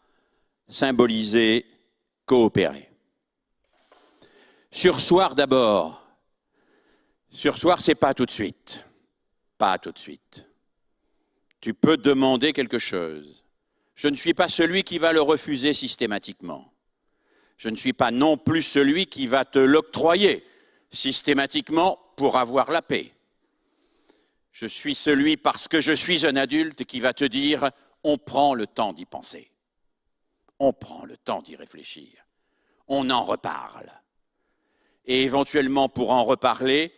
Speaker 4: symboliser, coopérer. Surseoir d'abord. Surseoir, c'est pas tout de suite. Pas tout de suite. Tu peux demander quelque chose. Je ne suis pas celui qui va le refuser systématiquement. Je ne suis pas non plus celui qui va te l'octroyer systématiquement pour avoir la paix. Je suis celui, parce que je suis un adulte, qui va te dire « on prend le temps d'y penser, on prend le temps d'y réfléchir, on en reparle ». Et éventuellement, pour en reparler,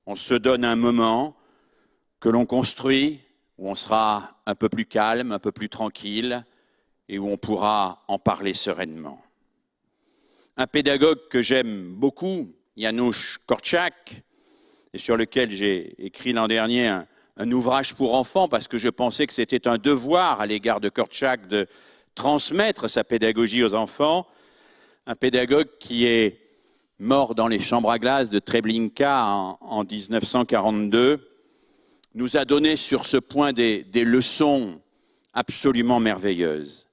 Speaker 4: on se donne un moment que l'on construit, où on sera un peu plus calme, un peu plus tranquille, et où on pourra en parler sereinement. Un pédagogue que j'aime beaucoup, Janusz Korczak, et sur lequel j'ai écrit l'an dernier un ouvrage pour enfants parce que je pensais que c'était un devoir à l'égard de Korczak de transmettre sa pédagogie aux enfants. Un pédagogue qui est mort dans les chambres à glace de Treblinka en 1942, nous a donné sur ce point des leçons absolument merveilleuses.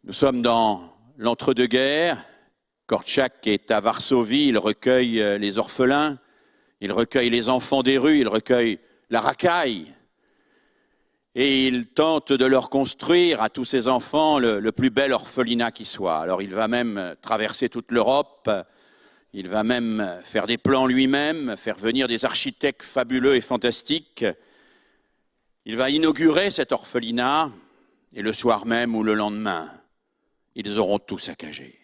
Speaker 4: Nous sommes dans l'entre-deux-guerres. Korczak est à Varsovie, il recueille les orphelins, il recueille les enfants des rues, il recueille la racaille. Et il tente de leur construire à tous ces enfants le plus bel orphelinat qui soit. Alors il va même traverser toute l'Europe, il va même faire des plans lui-même, faire venir des architectes fabuleux et fantastiques. Il va inaugurer cet orphelinat et le soir même ou le lendemain, ils auront tout saccagé.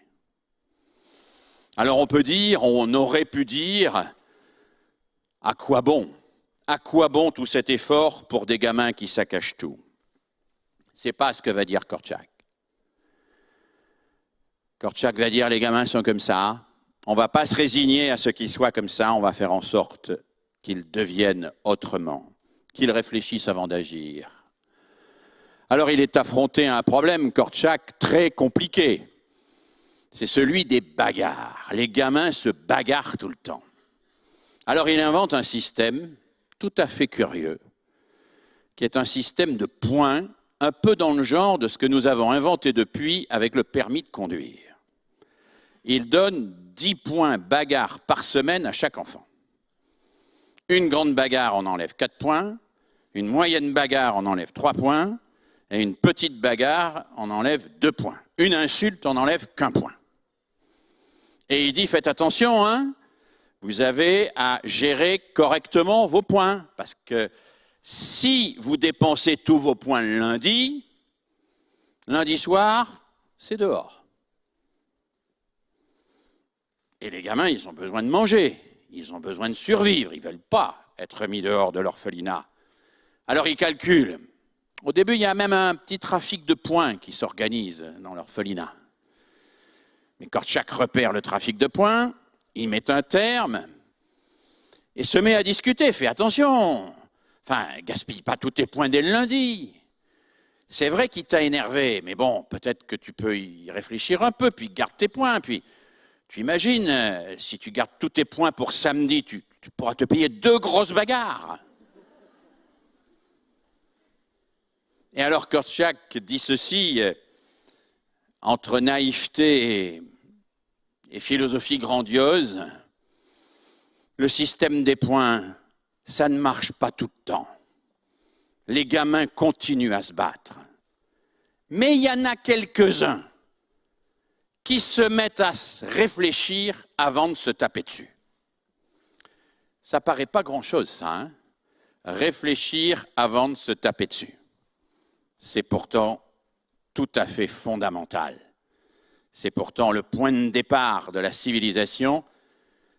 Speaker 4: Alors on peut dire, on aurait pu dire, à quoi bon? À quoi bon tout cet effort pour des gamins qui saccagent tout? Ce n'est pas ce que va dire Korczak. Korczak va dire, les gamins sont comme ça, on ne va pas se résigner à ce qu'ils soient comme ça, on va faire en sorte qu'ils deviennent autrement, qu'ils réfléchissent avant d'agir. Alors il est affronté à un problème, Korczak, très compliqué. C'est celui des bagarres. Les gamins se bagarrent tout le temps. Alors il invente un système tout à fait curieux, qui est un système de points, un peu dans le genre de ce que nous avons inventé depuis avec le permis de conduire. Il donne 10 points bagarre par semaine à chaque enfant. Une grande bagarre, on enlève 4 points, une moyenne bagarre, on enlève 3 points, et une petite bagarre, on enlève 2 points. Une insulte, on n'enlève qu'un point. Et il dit, faites attention, hein, vous avez à gérer correctement vos points, parce que si vous dépensez tous vos points le lundi soir, c'est dehors. Et les gamins, ils ont besoin de manger, ils ont besoin de survivre, ils ne veulent pas être mis dehors de l'orphelinat. Alors ils calculent. Au début, il y a même un petit trafic de points qui s'organise dans l'orphelinat. Mais Korczak repère le trafic de points, il met un terme et se met à discuter. Fais attention, enfin, gaspille pas tous tes points dès le lundi. C'est vrai qu'il t'a énervé, mais bon, peut-être que tu peux y réfléchir un peu, puis garde tes points. Puis tu imagines, si tu gardes tous tes points pour samedi, tu pourras te payer 2 grosses bagarres. Et alors Korczak dit ceci, entre naïveté et philosophie grandiose, le système des points, ça ne marche pas tout le temps. Les gamins continuent à se battre. Mais il y en a quelques-uns qui se mettent à réfléchir avant de se taper dessus. Ça paraît pas grand-chose, ça, hein? Réfléchir avant de se taper dessus. C'est pourtant tout à fait fondamental. C'est pourtant le point de départ de la civilisation.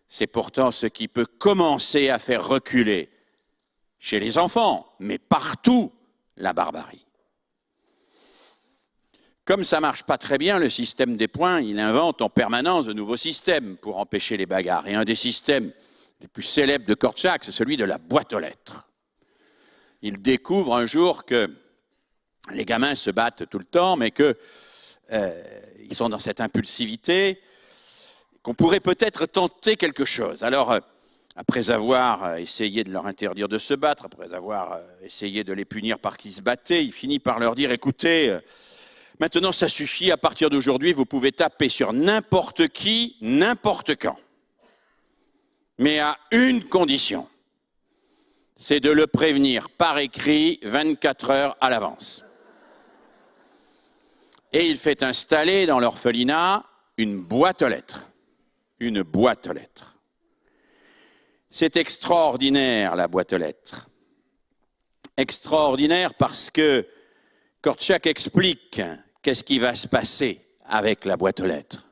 Speaker 4: C'est pourtant ce qui peut commencer à faire reculer, chez les enfants, mais partout, la barbarie. Comme ça ne marche pas très bien, le système des points, il invente en permanence de nouveaux systèmes pour empêcher les bagarres. Et un des systèmes les plus célèbres de Korczak, c'est celui de la boîte aux lettres. Il découvre un jour que les gamins se battent tout le temps, mais qu'ils sont dans cette impulsivité, qu'on pourrait peut-être tenter quelque chose. Alors, après avoir essayé de leur interdire de se battre, après avoir essayé de les punir par qui se battaient, il finit par leur dire, écoutez, maintenant ça suffit, à partir d'aujourd'hui, vous pouvez taper sur n'importe qui, n'importe quand. Mais à une condition, c'est de le prévenir par écrit 24 heures à l'avance. Et il fait installer dans l'orphelinat une boîte aux lettres. Une boîte aux lettres. C'est extraordinaire, la boîte aux lettres. Extraordinaire parce que Korczak explique qu'est-ce qui va se passer avec la boîte aux lettres.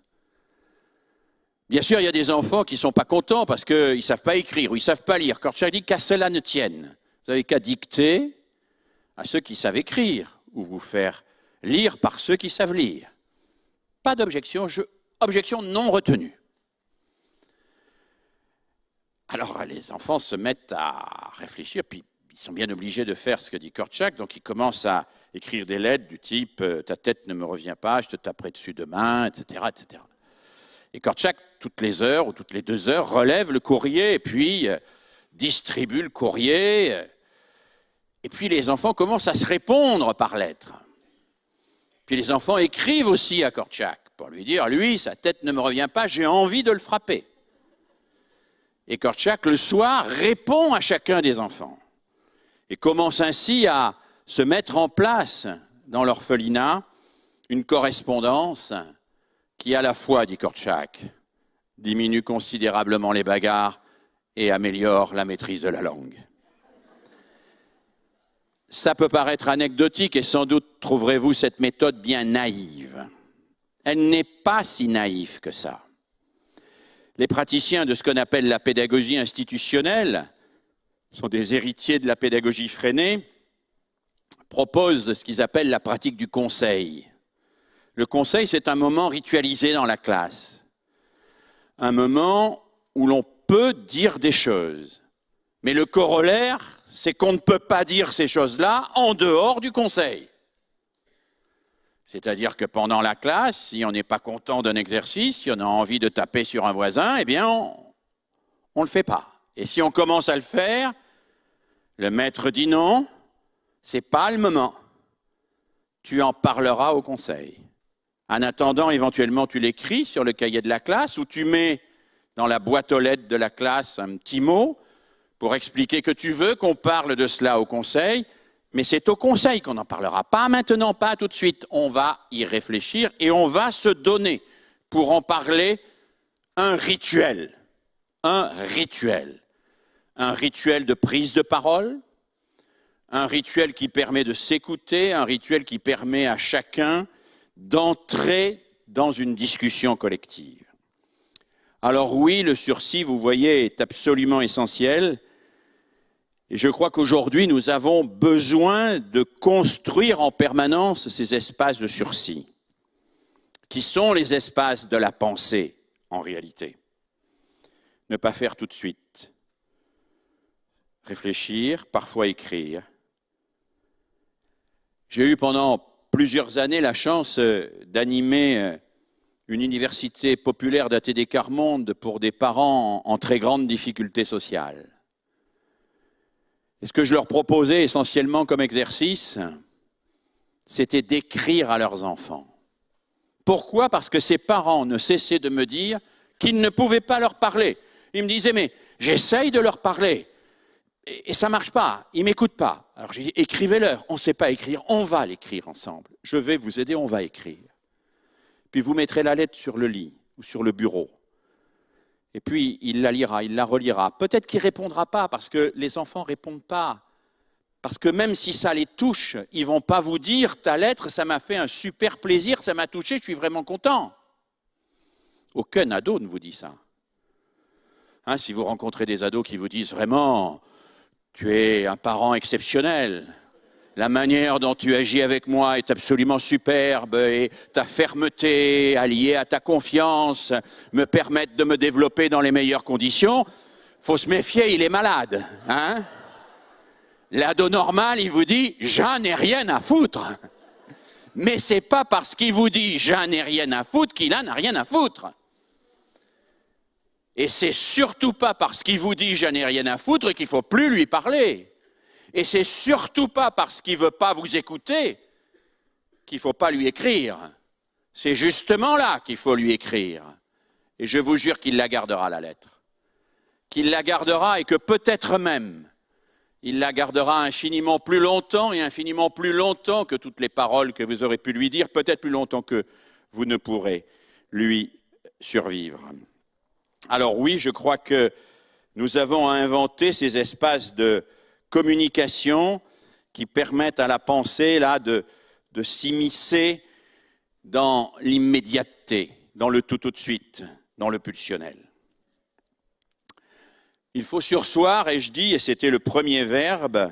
Speaker 4: Bien sûr, il y a des enfants qui ne sont pas contents parce qu'ils ne savent pas écrire ou ils ne savent pas lire. Korczak dit qu'à cela ne tienne. Vous n'avez qu'à dicter à ceux qui savent écrire ou vous faire lire par ceux qui savent lire. Pas d'objection, objection non retenue. Alors les enfants se mettent à réfléchir, puis ils sont bien obligés de faire ce que dit Kortchak, donc ils commencent à écrire des lettres du type « ta tête ne me revient pas, je te taperai dessus demain », etc., etc. Et Kortchak, toutes les heures ou toutes les 2 heures, relève le courrier et puis distribue le courrier. Et puis les enfants commencent à se répondre par lettres. Puis les enfants écrivent aussi à Kortchak pour lui dire « lui, sa tête ne me revient pas, j'ai envie de le frapper ». Et Kortchak, le soir, répond à chacun des enfants et commence ainsi à se mettre en place dans l'orphelinat une correspondance qui, à la fois, dit Kortchak, diminue considérablement les bagarres et améliore la maîtrise de la langue. Ça peut paraître anecdotique et sans doute trouverez-vous cette méthode bien naïve. Elle n'est pas si naïve que ça. Les praticiens de ce qu'on appelle la pédagogie institutionnelle sont des héritiers de la pédagogie freinée, proposent ce qu'ils appellent la pratique du conseil. Le conseil, c'est un moment ritualisé dans la classe, un moment où l'on peut dire des choses. Mais le corollaire, c'est qu'on ne peut pas dire ces choses-là en dehors du conseil. C'est-à-dire que pendant la classe, si on n'est pas content d'un exercice, si on a envie de taper sur un voisin, eh bien, on ne le fait pas. Et si on commence à le faire, le maître dit non, c'est pas le moment. Tu en parleras au conseil. En attendant, éventuellement, tu l'écris sur le cahier de la classe ou tu mets dans la boîte aux lettres de la classe un petit mot pour expliquer que tu veux qu'on parle de cela au conseil. Mais c'est au conseil qu'on en parlera, pas maintenant, pas tout de suite. On va y réfléchir et on va se donner pour en parler un rituel. Un rituel. Un rituel de prise de parole, un rituel qui permet de s'écouter, un rituel qui permet à chacun d'entrer dans une discussion collective. Alors oui, le sursis, vous voyez, est absolument essentiel. Et je crois qu'aujourd'hui, nous avons besoin de construire en permanence ces espaces de sursis, qui sont les espaces de la pensée, en réalité. Ne pas faire tout de suite. Réfléchir, parfois écrire. J'ai eu pendant plusieurs années la chance d'animer une université populaire d'ATD Quart-Monde pour des parents en très grande difficulté sociale. Et ce que je leur proposais essentiellement comme exercice, c'était d'écrire à leurs enfants. Pourquoi? Parce que ces parents ne cessaient de me dire qu'ils ne pouvaient pas leur parler. Ils me disaient, mais j'essaye de leur parler et ça ne marche pas, ils ne m'écoutent pas. Alors j'ai dit, écrivez-leur, on ne sait pas écrire, on va l'écrire ensemble. Je vais vous aider, on va écrire. Puis vous mettrez la lettre sur le lit ou sur le bureau. Et puis, il la lira, il la relira. Peut-être qu'il ne répondra pas parce que les enfants ne répondent pas. Parce que même si ça les touche, ils ne vont pas vous dire « ta lettre, ça m'a fait un super plaisir, ça m'a touché, je suis vraiment content ». Aucun ado ne vous dit ça. Hein, si vous rencontrez des ados qui vous disent « vraiment, tu es un parent exceptionnel ». La manière dont tu agis avec moi est absolument superbe et ta fermeté, alliée à ta confiance, me permettent de me développer dans les meilleures conditions. Faut se méfier, il est malade. Hein? L'ado normal, il vous dit « j'en ai rien à foutre ». Mais c'est pas parce qu'il vous dit « j'en ai rien à foutre » qu'il en a rien à foutre. Et c'est surtout pas parce qu'il vous dit « j'en ai rien à foutre » qu'il faut plus lui parler. Et c'est surtout pas parce qu'il ne veut pas vous écouter qu'il ne faut pas lui écrire. C'est justement là qu'il faut lui écrire. Et je vous jure qu'il la gardera, la lettre. Qu'il la gardera et que peut-être même, il la gardera infiniment plus longtemps et infiniment plus longtemps que toutes les paroles que vous aurez pu lui dire, peut-être plus longtemps que vous ne pourrez lui survivre. Alors oui, je crois que nous avons inventé ces espaces de communication qui permettent à la pensée là, de s'immiscer dans l'immédiateté, dans le tout de suite, dans le pulsionnel. Il faut surseoir, et je dis, et c'était le premier verbe,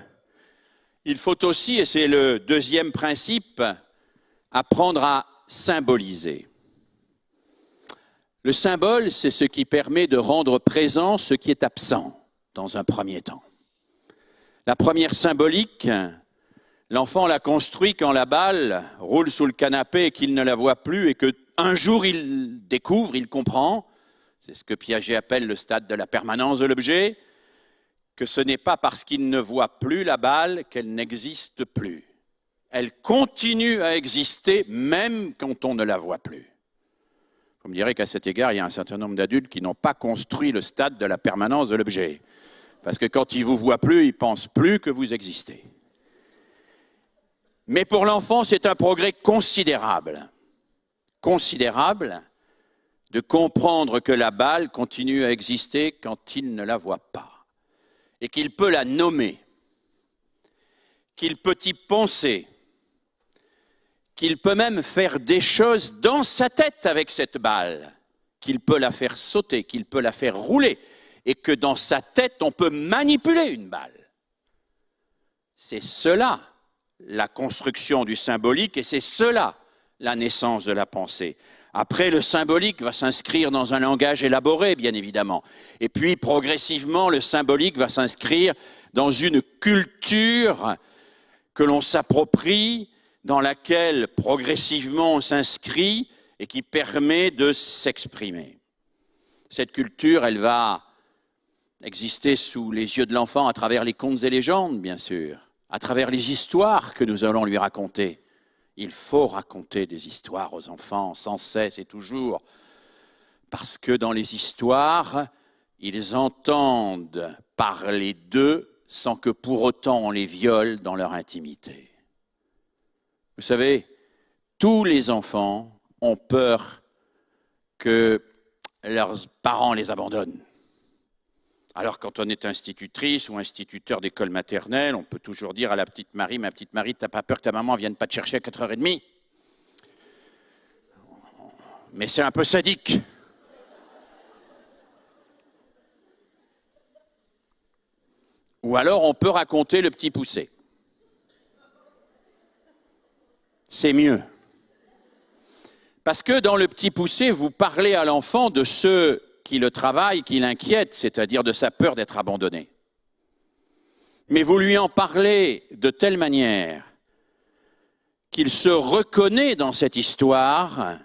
Speaker 4: il faut aussi, et c'est le deuxième principe, apprendre à symboliser. Le symbole, c'est ce qui permet de rendre présent ce qui est absent dans un premier temps. La première symbolique, l'enfant la construit quand la balle roule sous le canapé et qu'il ne la voit plus et qu'un jour il découvre, il comprend, c'est ce que Piaget appelle le stade de la permanence de l'objet, que ce n'est pas parce qu'il ne voit plus la balle qu'elle n'existe plus. Elle continue à exister même quand on ne la voit plus. Vous me direz qu'à cet égard, il y a un certain nombre d'adultes qui n'ont pas construit le stade de la permanence de l'objet. Parce que quand ils ne vous voient plus, ils ne pensent plus que vous existez. Mais pour l'enfant, c'est un progrès considérable. Considérable de comprendre que la balle continue à exister quand il ne la voit pas. Et qu'il peut la nommer, qu'il peut y penser, qu'il peut même faire des choses dans sa tête avec cette balle, qu'il peut la faire sauter, qu'il peut la faire rouler, et que dans sa tête, on peut manipuler une balle. C'est cela, la construction du symbolique, et c'est cela, la naissance de la pensée. Après, le symbolique va s'inscrire dans un langage élaboré, bien évidemment. Et puis, progressivement, le symbolique va s'inscrire dans une culture que l'on s'approprie, dans laquelle progressivement on s'inscrit et qui permet de s'exprimer. Cette culture, elle va exister sous les yeux de l'enfant à travers les contes et légendes, bien sûr, à travers les histoires que nous allons lui raconter. Il faut raconter des histoires aux enfants sans cesse et toujours, parce que dans les histoires, ils entendent parler d'eux sans que pour autant on les viole dans leur intimité. Vous savez, tous les enfants ont peur que leurs parents les abandonnent. Alors quand on est institutrice ou instituteur d'école maternelle, on peut toujours dire à la petite Marie, ma petite Marie, t'as pas peur que ta maman vienne pas te chercher à 4h30 ? Mais c'est un peu sadique. Ou alors on peut raconter le petit poucet. C'est mieux. Parce que dans le petit poucet, vous parlez à l'enfant de ce qui le travaille, qui l'inquiète, c'est-à-dire de sa peur d'être abandonné. Mais vous lui en parlez de telle manière qu'il se reconnaît dans cette histoire,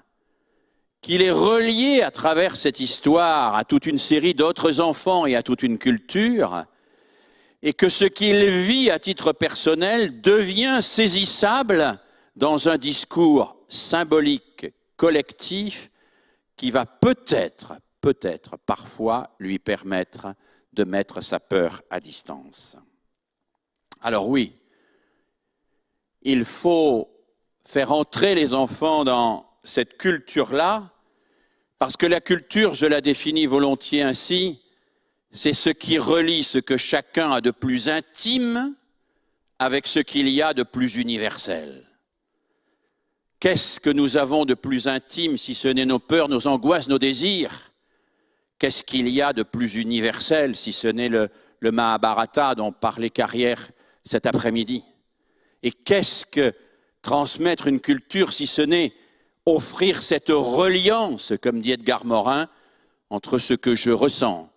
Speaker 4: qu'il est relié à travers cette histoire à toute une série d'autres enfants et à toute une culture, et que ce qu'il vit à titre personnel devient saisissable dans un discours symbolique, collectif, qui va peut-être, parfois, lui permettre de mettre sa peur à distance. Alors oui, il faut faire entrer les enfants dans cette culture-là, parce que la culture, je la définis volontiers ainsi, c'est ce qui relie ce que chacun a de plus intime avec ce qu'il y a de plus universel. Qu'est-ce que nous avons de plus intime si ce n'est nos peurs, nos angoisses, nos désirs? Qu'est-ce qu'il y a de plus universel si ce n'est le Mahabharata dont parlait Carrière cet après-midi? Et qu'est-ce que transmettre une culture si ce n'est offrir cette reliance, comme dit Edgar Morin, entre ce que je ressens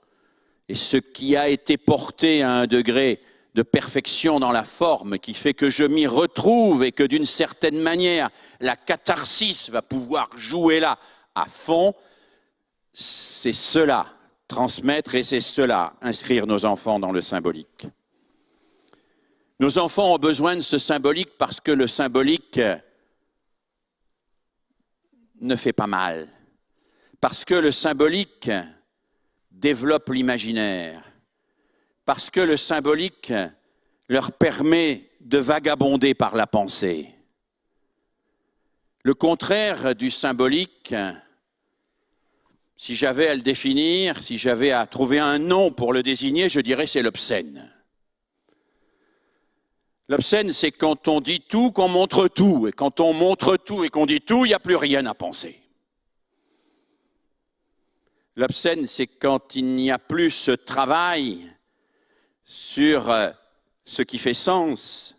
Speaker 4: et ce qui a été porté à un degré de perfection dans la forme qui fait que je m'y retrouve et que d'une certaine manière, la catharsis va pouvoir jouer là à fond. C'est cela, transmettre, et c'est cela, inscrire nos enfants dans le symbolique. Nos enfants ont besoin de ce symbolique parce que le symbolique ne fait pas mal. Parce que le symbolique développe l'imaginaire. Parce que le symbolique leur permet de vagabonder par la pensée. Le contraire du symbolique, si j'avais à le définir, si j'avais à trouver un nom pour le désigner, je dirais c'est l'obscène. L'obscène, c'est quand on dit tout, qu'on montre tout. Et quand on montre tout et qu'on dit tout, il n'y a plus rien à penser. L'obscène, c'est quand il n'y a plus ce travail sur ce qui fait sens,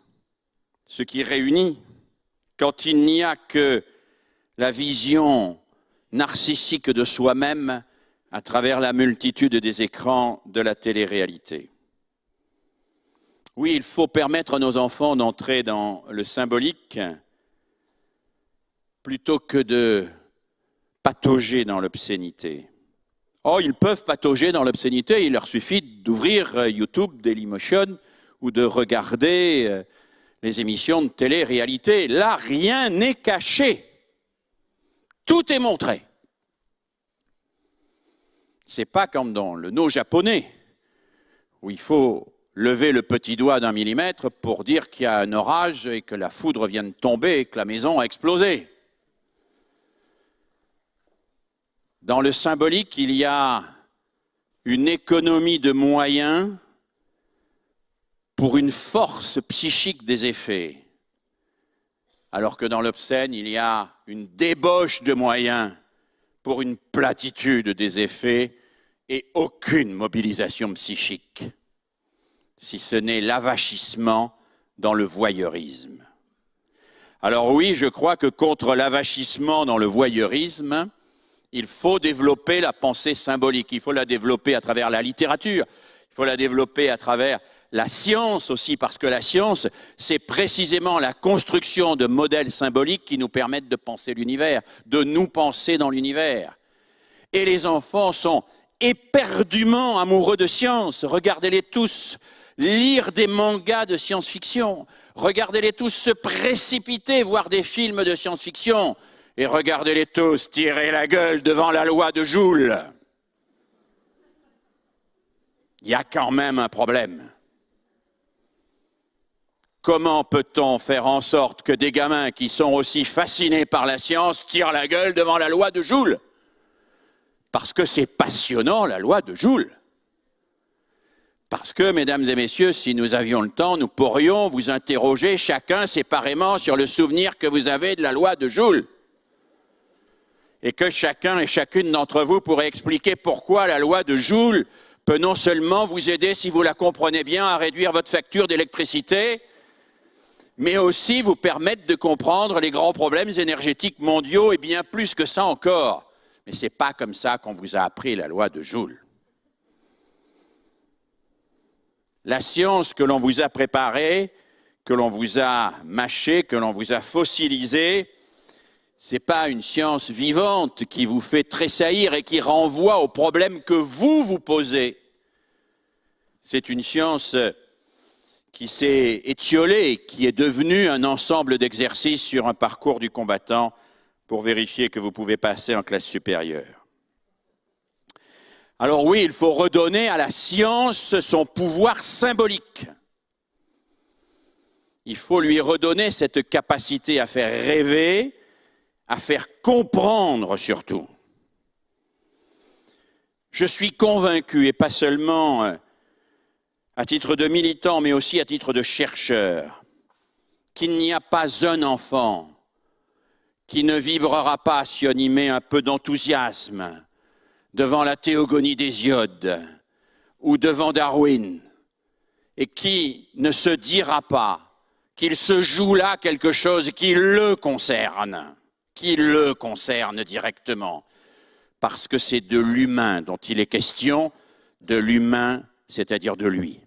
Speaker 4: ce qui réunit, quand il n'y a que la vision narcissique de soi-même à travers la multitude des écrans de la télé-réalité. Oui, il faut permettre à nos enfants d'entrer dans le symbolique plutôt que de patauger dans l'obscénité. Oh, ils peuvent patauger dans l'obscénité, il leur suffit d'ouvrir YouTube, Dailymotion ou de regarder les émissions de télé-réalité. Là, rien n'est caché. Tout est montré. C'est pas comme dans le no japonais, où il faut lever le petit doigt d'1 millimètre pour dire qu'il y a un orage et que la foudre vient de tomber et que la maison a explosé. Dans le symbolique, il y a une économie de moyens pour une force psychique des effets, alors que dans l'obscène, il y a une débauche de moyens pour une platitude des effets et aucune mobilisation psychique, si ce n'est l'avachissement dans le voyeurisme. Alors oui, je crois que contre l'avachissement dans le voyeurisme, il faut développer la pensée symbolique, il faut la développer à travers la littérature, il faut la développer à travers la science aussi, parce que la science, c'est précisément la construction de modèles symboliques qui nous permettent de penser l'univers, de nous penser dans l'univers. Et les enfants sont éperdument amoureux de science, regardez-les tous lire des mangas de science-fiction, regardez-les tous se précipiter, voir des films de science-fiction, et regardez-les tous tirer la gueule devant la loi de Joule. Il y a quand même un problème. Comment peut-on faire en sorte que des gamins qui sont aussi fascinés par la science tirent la gueule devant la loi de Joule? Parce que c'est passionnant, la loi de Joule. Parce que, mesdames et messieurs, si nous avions le temps, nous pourrions vous interroger chacun séparément sur le souvenir que vous avez de la loi de Joule. Et que chacun et chacune d'entre vous pourrait expliquer pourquoi la loi de Joule peut non seulement vous aider, si vous la comprenez bien, à réduire votre facture d'électricité, mais aussi vous permettre de comprendre les grands problèmes énergétiques mondiaux et bien plus que ça encore. Mais ce n'est pas comme ça qu'on vous a appris la loi de Joule. La science que l'on vous a préparée, que l'on vous a mâchée, que l'on vous a fossilisée, ce n'est pas une science vivante qui vous fait tressaillir et qui renvoie aux problèmes que vous vous posez. C'est une science qui s'est étiolée, qui est devenue un ensemble d'exercices sur un parcours du combattant pour vérifier que vous pouvez passer en classe supérieure. Alors oui, il faut redonner à la science son pouvoir symbolique. Il faut lui redonner cette capacité à faire rêver, à faire comprendre surtout. Je suis convaincu, et pas seulement à titre de militant, mais aussi à titre de chercheur, qu'il n'y a pas un enfant qui ne vibrera pas, si on y met un peu d'enthousiasme, devant la théogonie d'Hésiode ou devant Darwin, et qui ne se dira pas qu'il se joue là quelque chose qui le concerne directement, parce que c'est de l'humain dont il est question, de l'humain, c'est-à-dire de lui.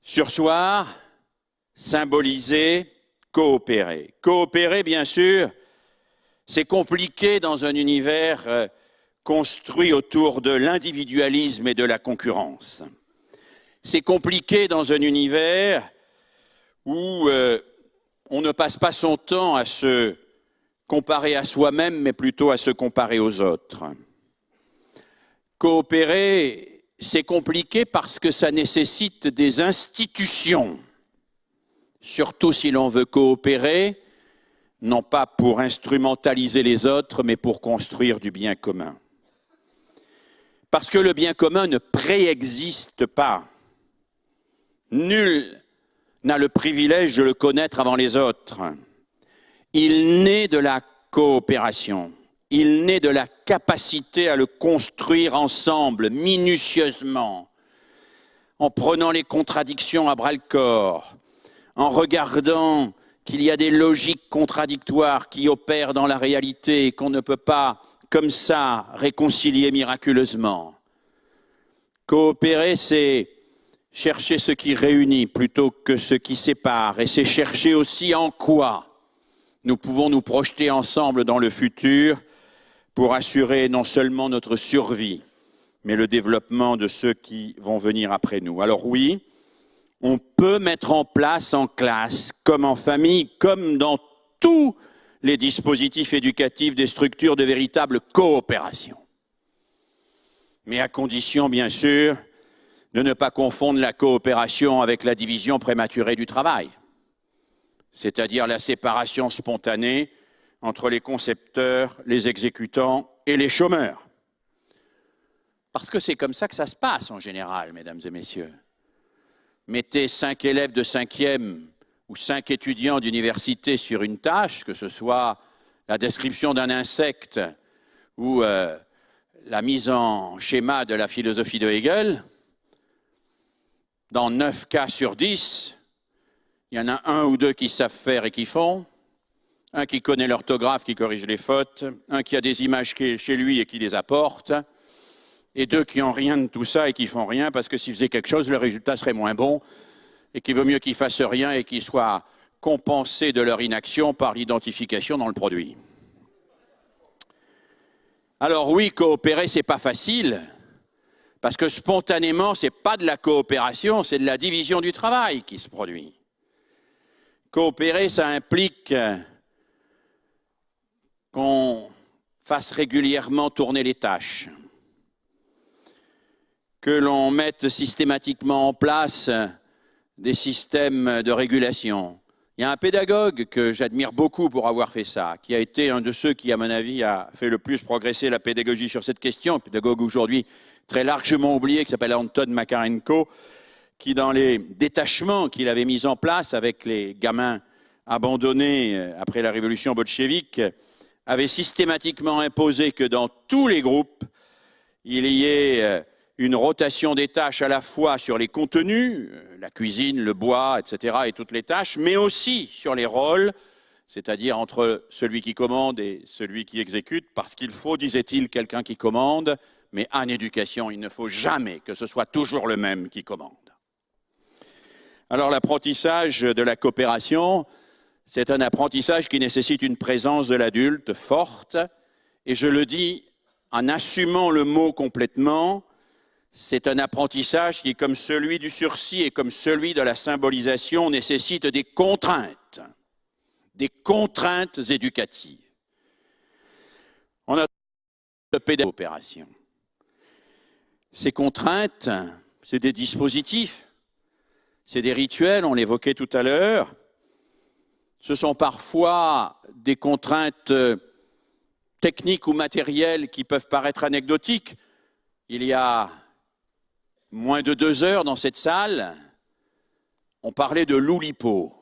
Speaker 4: Surseoir, symboliser, coopérer. Coopérer, bien sûr, c'est compliqué dans un univers construit autour de l'individualisme et de la concurrence. C'est compliqué dans un univers où on ne passe pas son temps à se comparer à soi-même, mais plutôt à se comparer aux autres. Coopérer, c'est compliqué parce que ça nécessite des institutions, surtout si l'on veut coopérer, non pas pour instrumentaliser les autres, mais pour construire du bien commun. Parce que le bien commun ne préexiste pas. Nul n'a le privilège de le connaître avant les autres. Il naît de la coopération. Il naît de la capacité à le construire ensemble, minutieusement, en prenant les contradictions à bras-le-corps, en regardant qu'il y a des logiques contradictoires qui opèrent dans la réalité et qu'on ne peut pas, comme ça, réconcilier miraculeusement. Coopérer, c'est chercher ce qui réunit plutôt que ce qui sépare, et c'est chercher aussi en quoi nous pouvons nous projeter ensemble dans le futur pour assurer non seulement notre survie, mais le développement de ceux qui vont venir après nous. Alors oui, on peut mettre en place en classe, comme en famille, comme dans tous les dispositifs éducatifs, des structures de véritable coopération. Mais à condition, bien sûr, de ne pas confondre la coopération avec la division prématurée du travail, c'est-à-dire la séparation spontanée entre les concepteurs, les exécutants et les chômeurs. Parce que c'est comme ça que ça se passe en général, mesdames et messieurs. Mettez 5 élèves de 5e ou 5 étudiants d'université sur une tâche, que ce soit la description d'un insecte ou la mise en schéma de la philosophie de Hegel, dans 9 cas sur 10, il y en a 1 ou 2 qui savent faire et qui font, un qui connaît l'orthographe, qui corrige les fautes, un qui a des images chez lui et qui les apporte, et 2 qui n'ont rien de tout ça et qui font rien parce que s'ils faisaient quelque chose, le résultat serait moins bon et qu'il vaut mieux qu'ils fassent rien et qu'ils soient compensés de leur inaction par l'identification dans le produit. Alors oui, coopérer, c'est pas facile, parce que spontanément, c'est pas de la coopération, c'est de la division du travail qui se produit. Coopérer, ça implique qu'on fasse régulièrement tourner les tâches, que l'on mette systématiquement en place des systèmes de régulation. Il y a un pédagogue que j'admire beaucoup pour avoir fait ça, qui a été un de ceux qui, à mon avis, a fait le plus progresser la pédagogie sur cette question, un pédagogue aujourd'hui très largement oublié, qui s'appelle Anton Makarenko, qui, dans les détachements qu'il avait mis en place avec les gamins abandonnés après la révolution bolchevique, avait systématiquement imposé que dans tous les groupes, il y ait une rotation des tâches à la fois sur les contenus, la cuisine, le bois, etc., et toutes les tâches, mais aussi sur les rôles, c'est-à-dire entre celui qui commande et celui qui exécute, parce qu'il faut, disait-il, quelqu'un qui commande, mais en éducation, il ne faut jamais que ce soit toujours le même qui commande. Alors l'apprentissage de la coopération, c'est un apprentissage qui nécessite une présence de l'adulte forte, et je le dis en assumant le mot complètement, c'est un apprentissage qui, comme celui du sursis et comme celui de la symbolisation, nécessite des contraintes éducatives. On a de pédagogie. Ces contraintes, c'est des dispositifs, c'est des rituels, on l'évoquait tout à l'heure. Ce sont parfois des contraintes techniques ou matérielles qui peuvent paraître anecdotiques. Il y a moins de 2 heures dans cette salle, on parlait de l'Oulipo,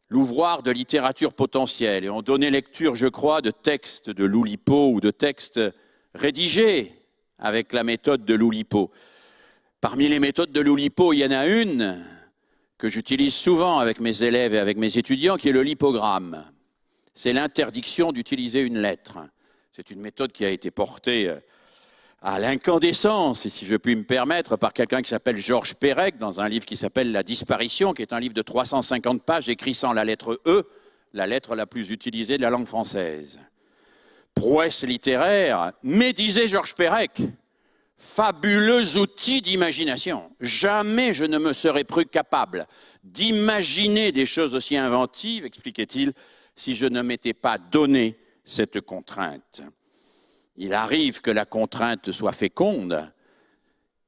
Speaker 4: l'ouvroir de littérature potentielle, et on donnait lecture, je crois, de textes de l'Oulipo ou de textes rédigés avec la méthode de l'Oulipo. Parmi les méthodes de l'Oulipo, il y en a une que j'utilise souvent avec mes élèves et avec mes étudiants, qui est le lipogramme. C'est l'interdiction d'utiliser une lettre. C'est une méthode qui a été portée à l'incandescence, et si je puis me permettre, par quelqu'un qui s'appelle Georges Perec, dans un livre qui s'appelle La disparition, qui est un livre de 350 pages, écrit sans la lettre E, la lettre la plus utilisée de la langue française. Prouesse littéraire, mais disait Georges Perec, fabuleux outil d'imagination. Jamais je ne me serais cru capable d'imaginer des choses aussi inventives, expliquait-il, si je ne m'étais pas donné cette contrainte. Il arrive que la contrainte soit féconde,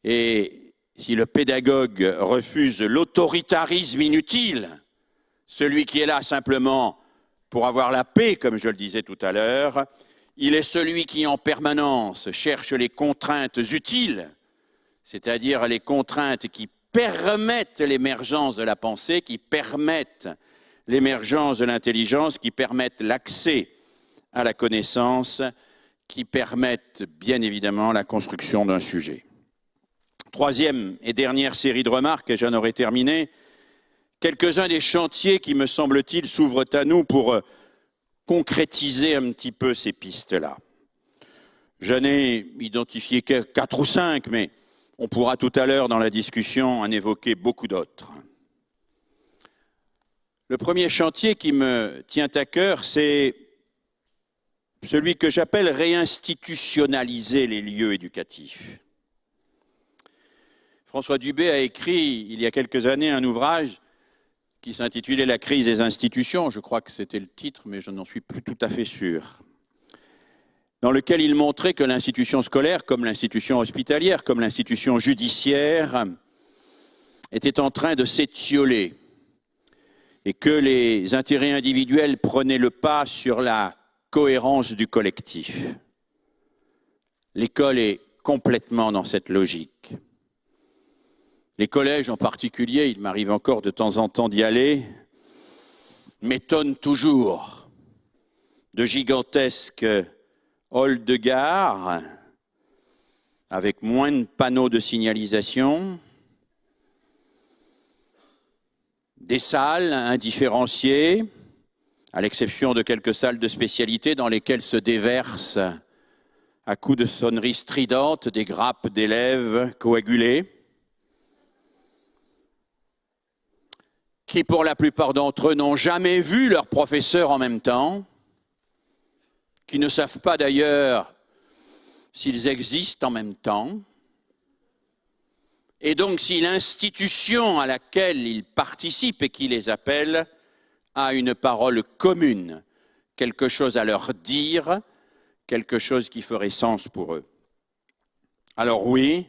Speaker 4: et si le pédagogue refuse l'autoritarisme inutile, celui qui est là simplement pour avoir la paix, comme je le disais tout à l'heure, il est celui qui en permanence cherche les contraintes utiles, c'est-à-dire les contraintes qui permettent l'émergence de la pensée, qui permettent l'émergence de l'intelligence, qui permettent l'accès à la connaissance, qui permettent bien évidemment la construction d'un sujet. Troisième et dernière série de remarques, et j'en aurai terminé. quelques-uns des chantiers qui, me semble-t-il, s'ouvrent à nous pour concrétiser un petit peu ces pistes-là. J'en ai identifié 4 ou 5, mais on pourra tout à l'heure dans la discussion en évoquer beaucoup d'autres. Le premier chantier qui me tient à cœur, c'est celui que j'appelle réinstitutionnaliser les lieux éducatifs. François Dubé a écrit il y a quelques années un ouvrage qui s'intitulait « La crise des institutions », je crois que c'était le titre, mais je n'en suis plus tout à fait sûr, dans lequel il montrait que l'institution scolaire, comme l'institution hospitalière, comme l'institution judiciaire, était en train de s'étioler et que les intérêts individuels prenaient le pas sur la cohérence du collectif. L'école est complètement dans cette logique. Les collèges en particulier, il m'arrive encore de temps en temps d'y aller, m'étonnent toujours. De gigantesques halls de gare, avec moins de panneaux de signalisation, des salles indifférenciées, à l'exception de quelques salles de spécialité dans lesquelles se déversent, à coups de sonneries stridentes, des grappes d'élèves coagulés, qui pour la plupart d'entre eux n'ont jamais vu leur professeur en même temps, qui ne savent pas d'ailleurs s'ils existent en même temps, et donc si l'institution à laquelle ils participent et qui les appelle a une parole commune, quelque chose à leur dire, quelque chose qui ferait sens pour eux. Alors oui,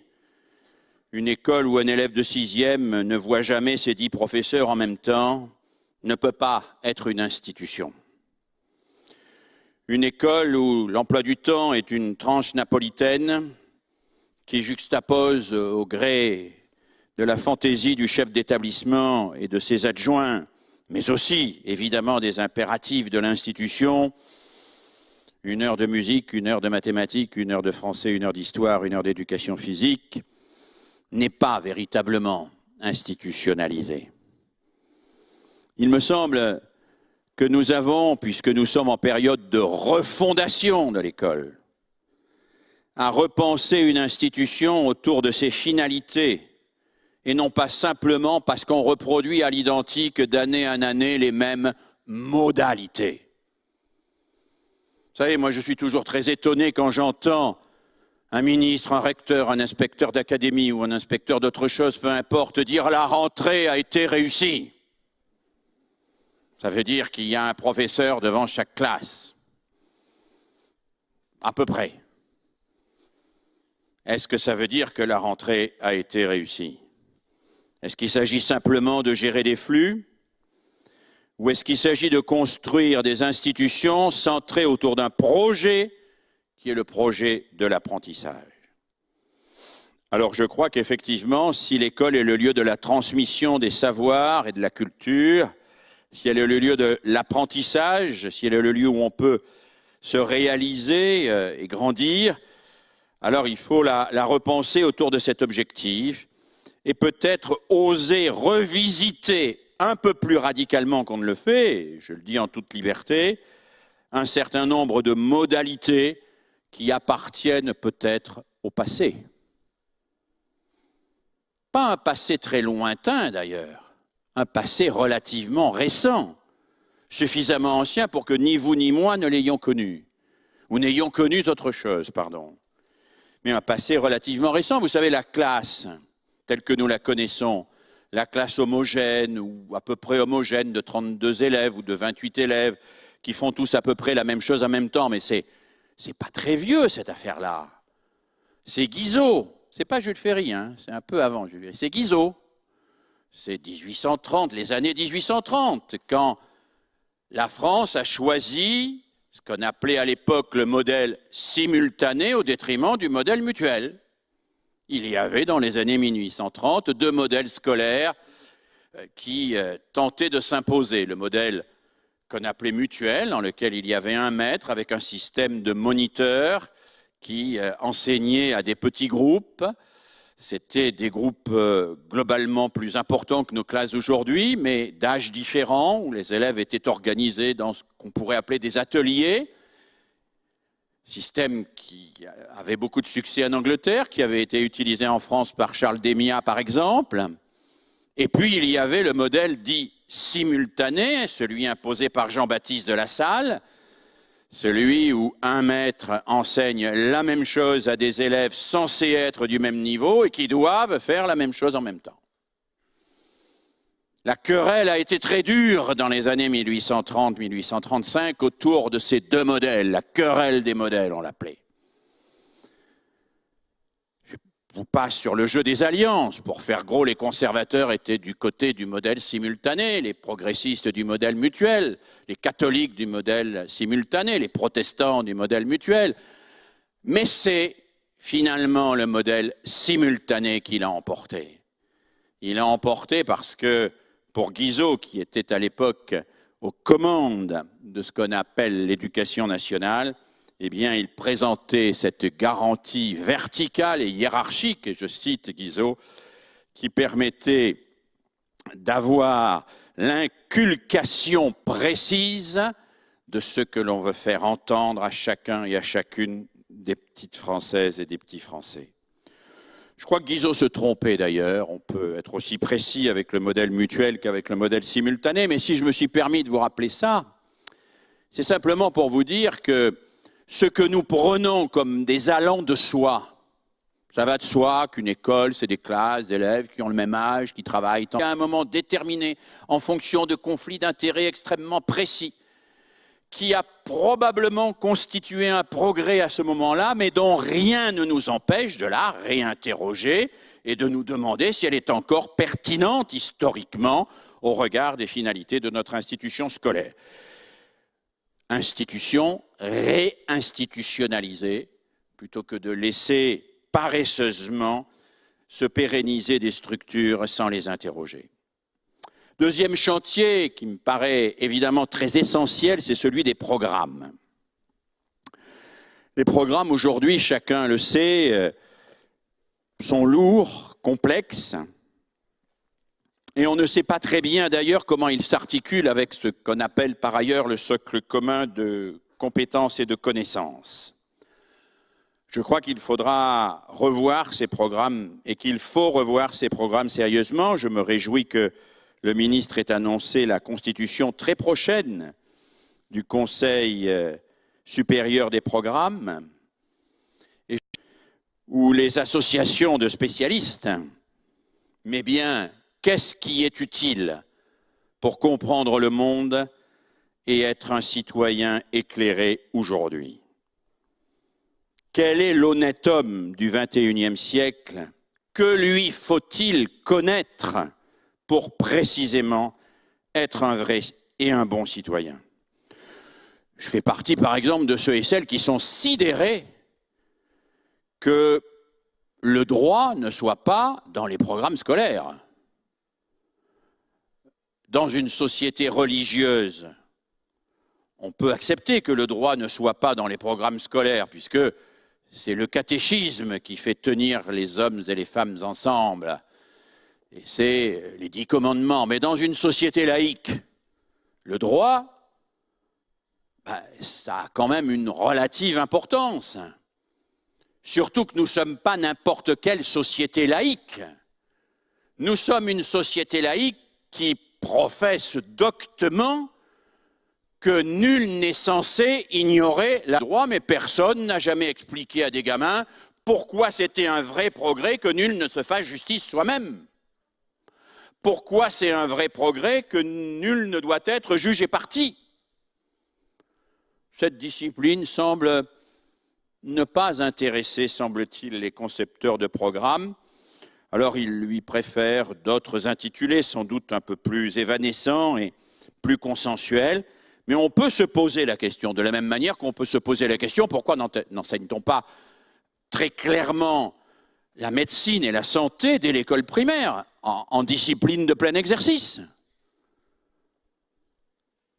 Speaker 4: une école où un élève de 6e ne voit jamais ses 10 professeurs en même temps ne peut pas être une institution. Une école où l'emploi du temps est une tranche napolitaine qui juxtapose au gré de la fantaisie du chef d'établissement et de ses adjoints, mais aussi, évidemment, des impératifs de l'institution, 1 heure de musique, 1 heure de mathématiques, 1 heure de français, 1 heure d'histoire, 1 heure d'éducation physique, n'est pas véritablement institutionnalisé. Il me semble que nous avons, puisque nous sommes en période de refondation de l'école, à repenser une institution autour de ses finalités, et non pas simplement parce qu'on reproduit à l'identique d'année en année les mêmes modalités. Vous savez, moi je suis toujours très étonné quand j'entends un ministre, un recteur, un inspecteur d'académie ou un inspecteur d'autre chose, peu importe, dire « la rentrée a été réussie ». Ça veut dire qu'il y a un professeur devant chaque classe. À peu près. Est-ce que ça veut dire que la rentrée a été réussie? Est-ce qu'il s'agit simplement de gérer des flux? Ou est-ce qu'il s'agit de construire des institutions centrées autour d'un projet qui est le projet de l'apprentissage? Alors je crois qu'effectivement, si l'école est le lieu de la transmission des savoirs et de la culture, si elle est le lieu de l'apprentissage, si elle est le lieu où on peut se réaliser et grandir, alors il faut la repenser autour de cet objectif et peut-être oser revisiter un peu plus radicalement qu'on ne le fait, je le dis en toute liberté, un certain nombre de modalités qui appartiennent peut-être au passé. Pas un passé très lointain d'ailleurs, un passé relativement récent, suffisamment ancien pour que ni vous ni moi ne l'ayons connu, ou n'ayons connu autre chose, pardon. Mais un passé relativement récent, vous savez, la classe, telle que nous la connaissons, la classe homogène ou à peu près homogène de 32 élèves ou de 28 élèves qui font tous à peu près la même chose en même temps, mais c'est pas très vieux cette affaire-là. C'est Guizot, c'est pas Jules Ferry, hein, c'est un peu avant Jules Ferry, c'est Guizot. C'est 1830, les années 1830, quand la France a choisi ce qu'on appelait à l'époque le modèle simultané au détriment du modèle mutuel. Il y avait dans les années 1830 2 modèles scolaires qui tentaient de s'imposer. Le modèle qu'on appelait mutuel, dans lequel il y avait un maître avec un système de moniteurs qui enseignait à des petits groupes. C'était des groupes globalement plus importants que nos classes aujourd'hui, mais d'âges différents, où les élèves étaient organisés dans ce qu'on pourrait appeler des ateliers, système qui avait beaucoup de succès en Angleterre, qui avait été utilisé en France par Charles Démia, par exemple. Et puis, il y avait le modèle dit simultané, celui imposé par Jean-Baptiste de La Salle, celui où un maître enseigne la même chose à des élèves censés être du même niveau et qui doivent faire la même chose en même temps. La querelle a été très dure dans les années 1830-1835 autour de ces deux modèles, la querelle des modèles, on l'appelait. Je vous passe sur le jeu des alliances. Pour faire gros, les conservateurs étaient du côté du modèle simultané, les progressistes du modèle mutuel, les catholiques du modèle simultané, les protestants du modèle mutuel. Mais c'est finalement le modèle simultané qui l'a emporté. Il l'a emporté parce que, pour Guizot, qui était à l'époque aux commandes de ce qu'on appelle l'éducation nationale, eh bien, il présentait cette garantie verticale et hiérarchique, et je cite Guizot, qui permettait d'avoir l'inculcation précise de ce que l'on veut faire entendre à chacun et à chacune des petites Françaises et des petits Français. Je crois que Guizot se trompait d'ailleurs, on peut être aussi précis avec le modèle mutuel qu'avec le modèle simultané, mais si je me suis permis de vous rappeler ça, c'est simplement pour vous dire que ce que nous prenons comme des allants de soi, ça va de soi qu'une école, c'est des classes d'élèves qui ont le même âge, qui travaillent à un moment déterminé en fonction de conflits d'intérêts extrêmement précis, qui a probablement constitué un progrès à ce moment-là, mais dont rien ne nous empêche de la réinterroger et de nous demander si elle est encore pertinente historiquement au regard des finalités de notre institution scolaire. Institution réinstitutionnalisée, plutôt que de laisser paresseusement se pérenniser des structures sans les interroger. Deuxième chantier qui me paraît évidemment très essentiel, c'est celui des programmes. Les programmes aujourd'hui, chacun le sait, sont lourds, complexes, et on ne sait pas très bien d'ailleurs comment ils s'articulent avec ce qu'on appelle par ailleurs le socle commun de compétences et de connaissances. Je crois qu'il faudra revoir ces programmes et qu'il faut revoir ces programmes sérieusement. Je me réjouis que le ministre ait annoncé la constitution très prochaine du Conseil supérieur des programmes, où les associations de spécialistes, mais bien, qu'est-ce qui est utile pour comprendre le monde et être un citoyen éclairé aujourd'hui? Quel est l'honnête homme du XXIe siècle? Que lui faut-il connaître pour précisément être un vrai et un bon citoyen? Je fais partie, par exemple, de ceux et celles qui sont sidérés que le droit ne soit pas dans les programmes scolaires. Dans une société religieuse, on peut accepter que le droit ne soit pas dans les programmes scolaires, puisque c'est le catéchisme qui fait tenir les hommes et les femmes ensemble. Et c'est les 10 commandements. Mais dans une société laïque, le droit, ça a quand même une relative importance. Surtout que nous ne sommes pas n'importe quelle société laïque. Nous sommes une société laïque qui professe doctement que nul n'est censé ignorer le droit, mais personne n'a jamais expliqué à des gamins pourquoi c'était un vrai progrès que nul ne se fasse justice soi-même. Pourquoi c'est un vrai progrès que nul ne doit être jugé parti. Cette discipline semble ne pas intéresser, semble-t-il, les concepteurs de programmes. Alors ils lui préfèrent d'autres intitulés, sans doute un peu plus évanescents et plus consensuels. Mais on peut se poser la question, de la même manière qu'on peut se poser la question, pourquoi n'enseigne-t-on pas très clairement la médecine et la santé dès l'école primaire, en discipline de plein exercice?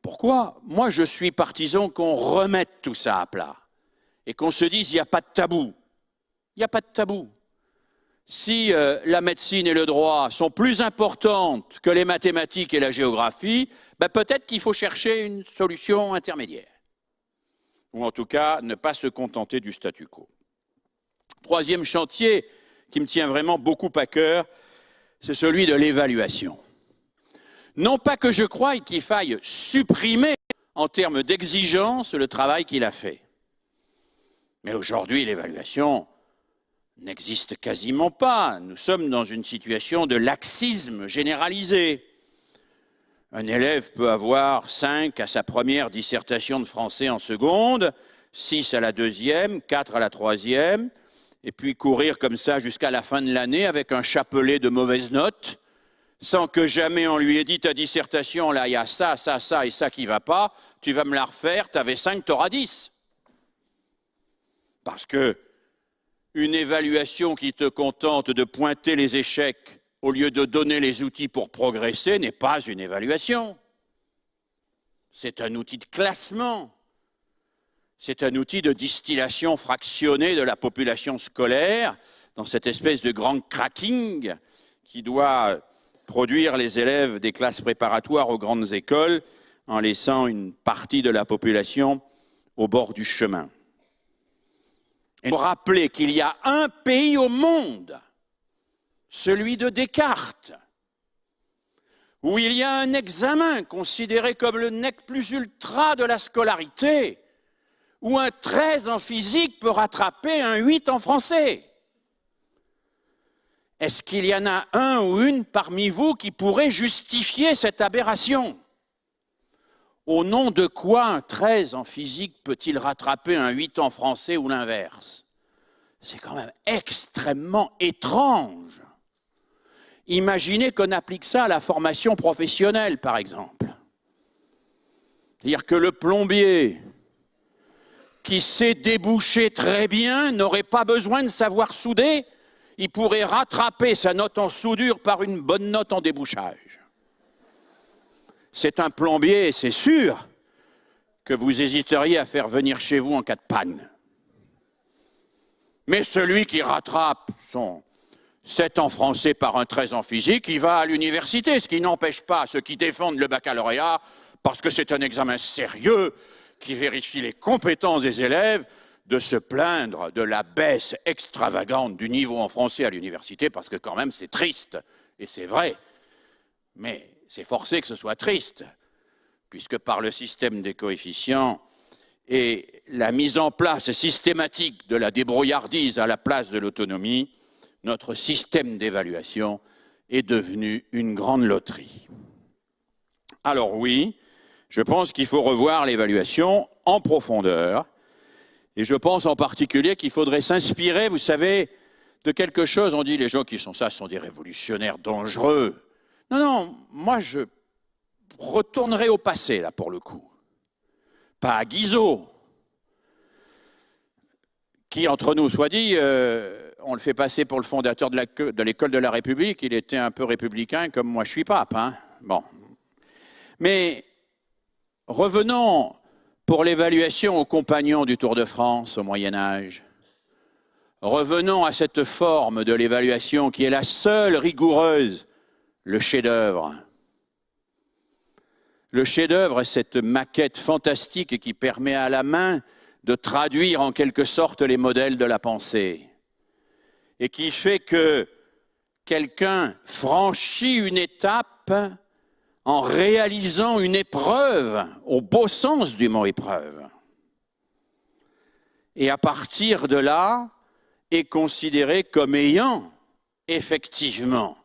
Speaker 4: Pourquoi? Moi, je suis partisan qu'on remette tout ça à plat et qu'on se dise il n'y a pas de tabou. Il n'y a pas de tabou. si la médecine et le droit sont plus importantes que les mathématiques et la géographie, ben peut-être qu'il faut chercher une solution intermédiaire. Ou en tout cas, ne pas se contenter du statu quo. Troisième chantier qui me tient vraiment beaucoup à cœur, c'est celui de l'évaluation. Non pas que je croie qu'il faille supprimer en termes d'exigence le travail qu'il a fait. Mais aujourd'hui, l'évaluation n'existe quasiment pas. Nous sommes dans une situation de laxisme généralisé. Un élève peut avoir 5 à sa première dissertation de français en seconde, 6 à la deuxième, 4 à la troisième, et puis courir comme ça jusqu'à la fin de l'année avec un chapelet de mauvaises notes, sans que jamais on lui ait dit ta dissertation, là il y a ça, ça, ça et ça qui ne va pas, tu vas me la refaire, tu avais 5, tu auras 10. Parce que une évaluation qui te contente de pointer les échecs au lieu de donner les outils pour progresser n'est pas une évaluation. C'est un outil de classement. C'est un outil de distillation fractionnée de la population scolaire dans cette espèce de grand cracking qui doit produire les élèves des classes préparatoires aux grandes écoles en laissant une partie de la population au bord du chemin. Et pour rappeler qu'il y a un pays au monde, celui de Descartes, où il y a un examen considéré comme le nec plus ultra de la scolarité, où un 13 en physique peut rattraper un 8 en français. Est-ce qu'il y en a un ou une parmi vous qui pourrait justifier cette aberration? Au nom de quoi un 13 en physique peut-il rattraper un 8 en français ou l'inverse? C'est quand même extrêmement étrange. Imaginez qu'on applique ça à la formation professionnelle, par exemple. C'est-à-dire que le plombier qui sait déboucher très bien n'aurait pas besoin de savoir souder, il pourrait rattraper sa note en soudure par une bonne note en débouchage. C'est un plombier, c'est sûr, que vous hésiteriez à faire venir chez vous en cas de panne. Mais celui qui rattrape son 7 en français par un 13 en physique, il va à l'université, ce qui n'empêche pas ceux qui défendent le baccalauréat, parce que c'est un examen sérieux qui vérifie les compétences des élèves, de se plaindre de la baisse extravagante du niveau en français à l'université, parce que quand même c'est triste, et c'est vrai. Mais c'est forcé que ce soit triste, puisque par le système des coefficients et la mise en place systématique de la débrouillardise à la place de l'autonomie, notre système d'évaluation est devenu une grande loterie. Alors oui, je pense qu'il faut revoir l'évaluation en profondeur, et je pense en particulier qu'il faudrait s'inspirer, vous savez, de quelque chose. On dit les gens qui sont ça sont des révolutionnaires dangereux. Non, non, moi je retournerai au passé, là, pour le coup. Pas à Guizot, qui, entre nous soit dit, on le fait passer pour le fondateur de l'école de la République. Il était un peu républicain, comme moi je suis pape. Hein. Bon. Mais revenons pour l'évaluation aux compagnons du Tour de France au Moyen-Âge. Revenons à cette forme de l'évaluation qui est la seule rigoureuse, le chef-d'œuvre. Le chef-d'œuvre est cette maquette fantastique qui permet à la main de traduire en quelque sorte les modèles de la pensée et qui fait que quelqu'un franchit une étape en réalisant une épreuve, au beau sens du mot épreuve. Et à partir de là, est considéré comme ayant effectivement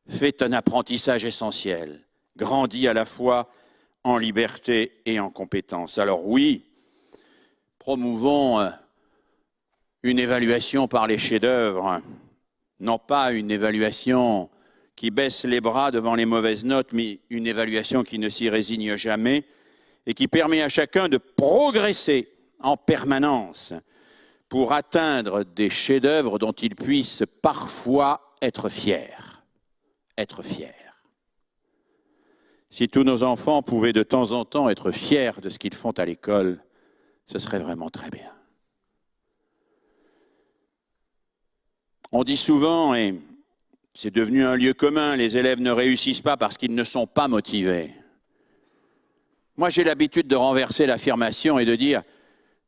Speaker 4: fait un apprentissage essentiel, grandi à la fois en liberté et en compétence. Alors oui, promouvons une évaluation par les chefs-d'œuvre, non pas une évaluation qui baisse les bras devant les mauvaises notes, mais une évaluation qui ne s'y résigne jamais et qui permet à chacun de progresser en permanence pour atteindre des chefs-d'œuvre dont il puisse parfois être fier. Être fier. Si tous nos enfants pouvaient de temps en temps être fiers de ce qu'ils font à l'école, ce serait vraiment très bien. On dit souvent, et c'est devenu un lieu commun, les élèves ne réussissent pas parce qu'ils ne sont pas motivés. Moi, j'ai l'habitude de renverser l'affirmation et de dire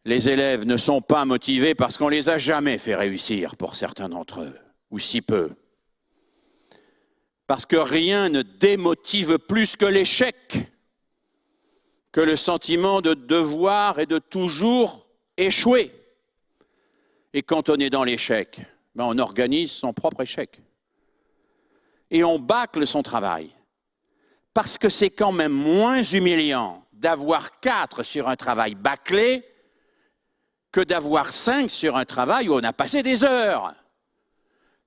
Speaker 4: les élèves ne sont pas motivés parce qu'on ne les a jamais fait réussir pour certains d'entre eux, ou si peu. Parce que rien ne démotive plus que l'échec, que le sentiment de devoir et de toujours échouer. Et quand on est dans l'échec, on organise son propre échec. Et on bâcle son travail. Parce que c'est quand même moins humiliant d'avoir 4 sur un travail bâclé que d'avoir 5 sur un travail où on a passé des heures.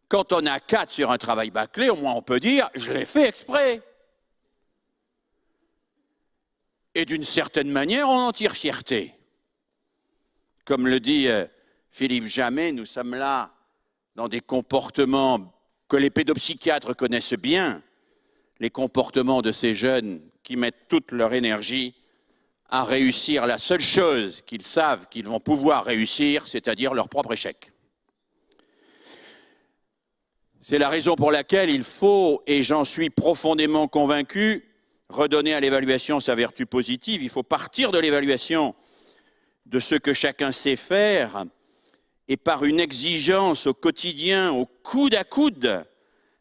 Speaker 4: Quand on a 4 sur un travail bâclé, au moins on peut dire « je l'ai fait exprès ». Et d'une certaine manière, on en tire fierté. Comme le dit Philippe Jamet, nous sommes là dans des comportements que les pédopsychiatres connaissent bien, les comportements de ces jeunes qui mettent toute leur énergie à réussir la seule chose qu'ils savent qu'ils vont pouvoir réussir, c'est-à-dire leur propre échec. C'est la raison pour laquelle il faut, et j'en suis profondément convaincu, redonner à l'évaluation sa vertu positive. Il faut partir de l'évaluation de ce que chacun sait faire et par une exigence au quotidien, au coude à coude,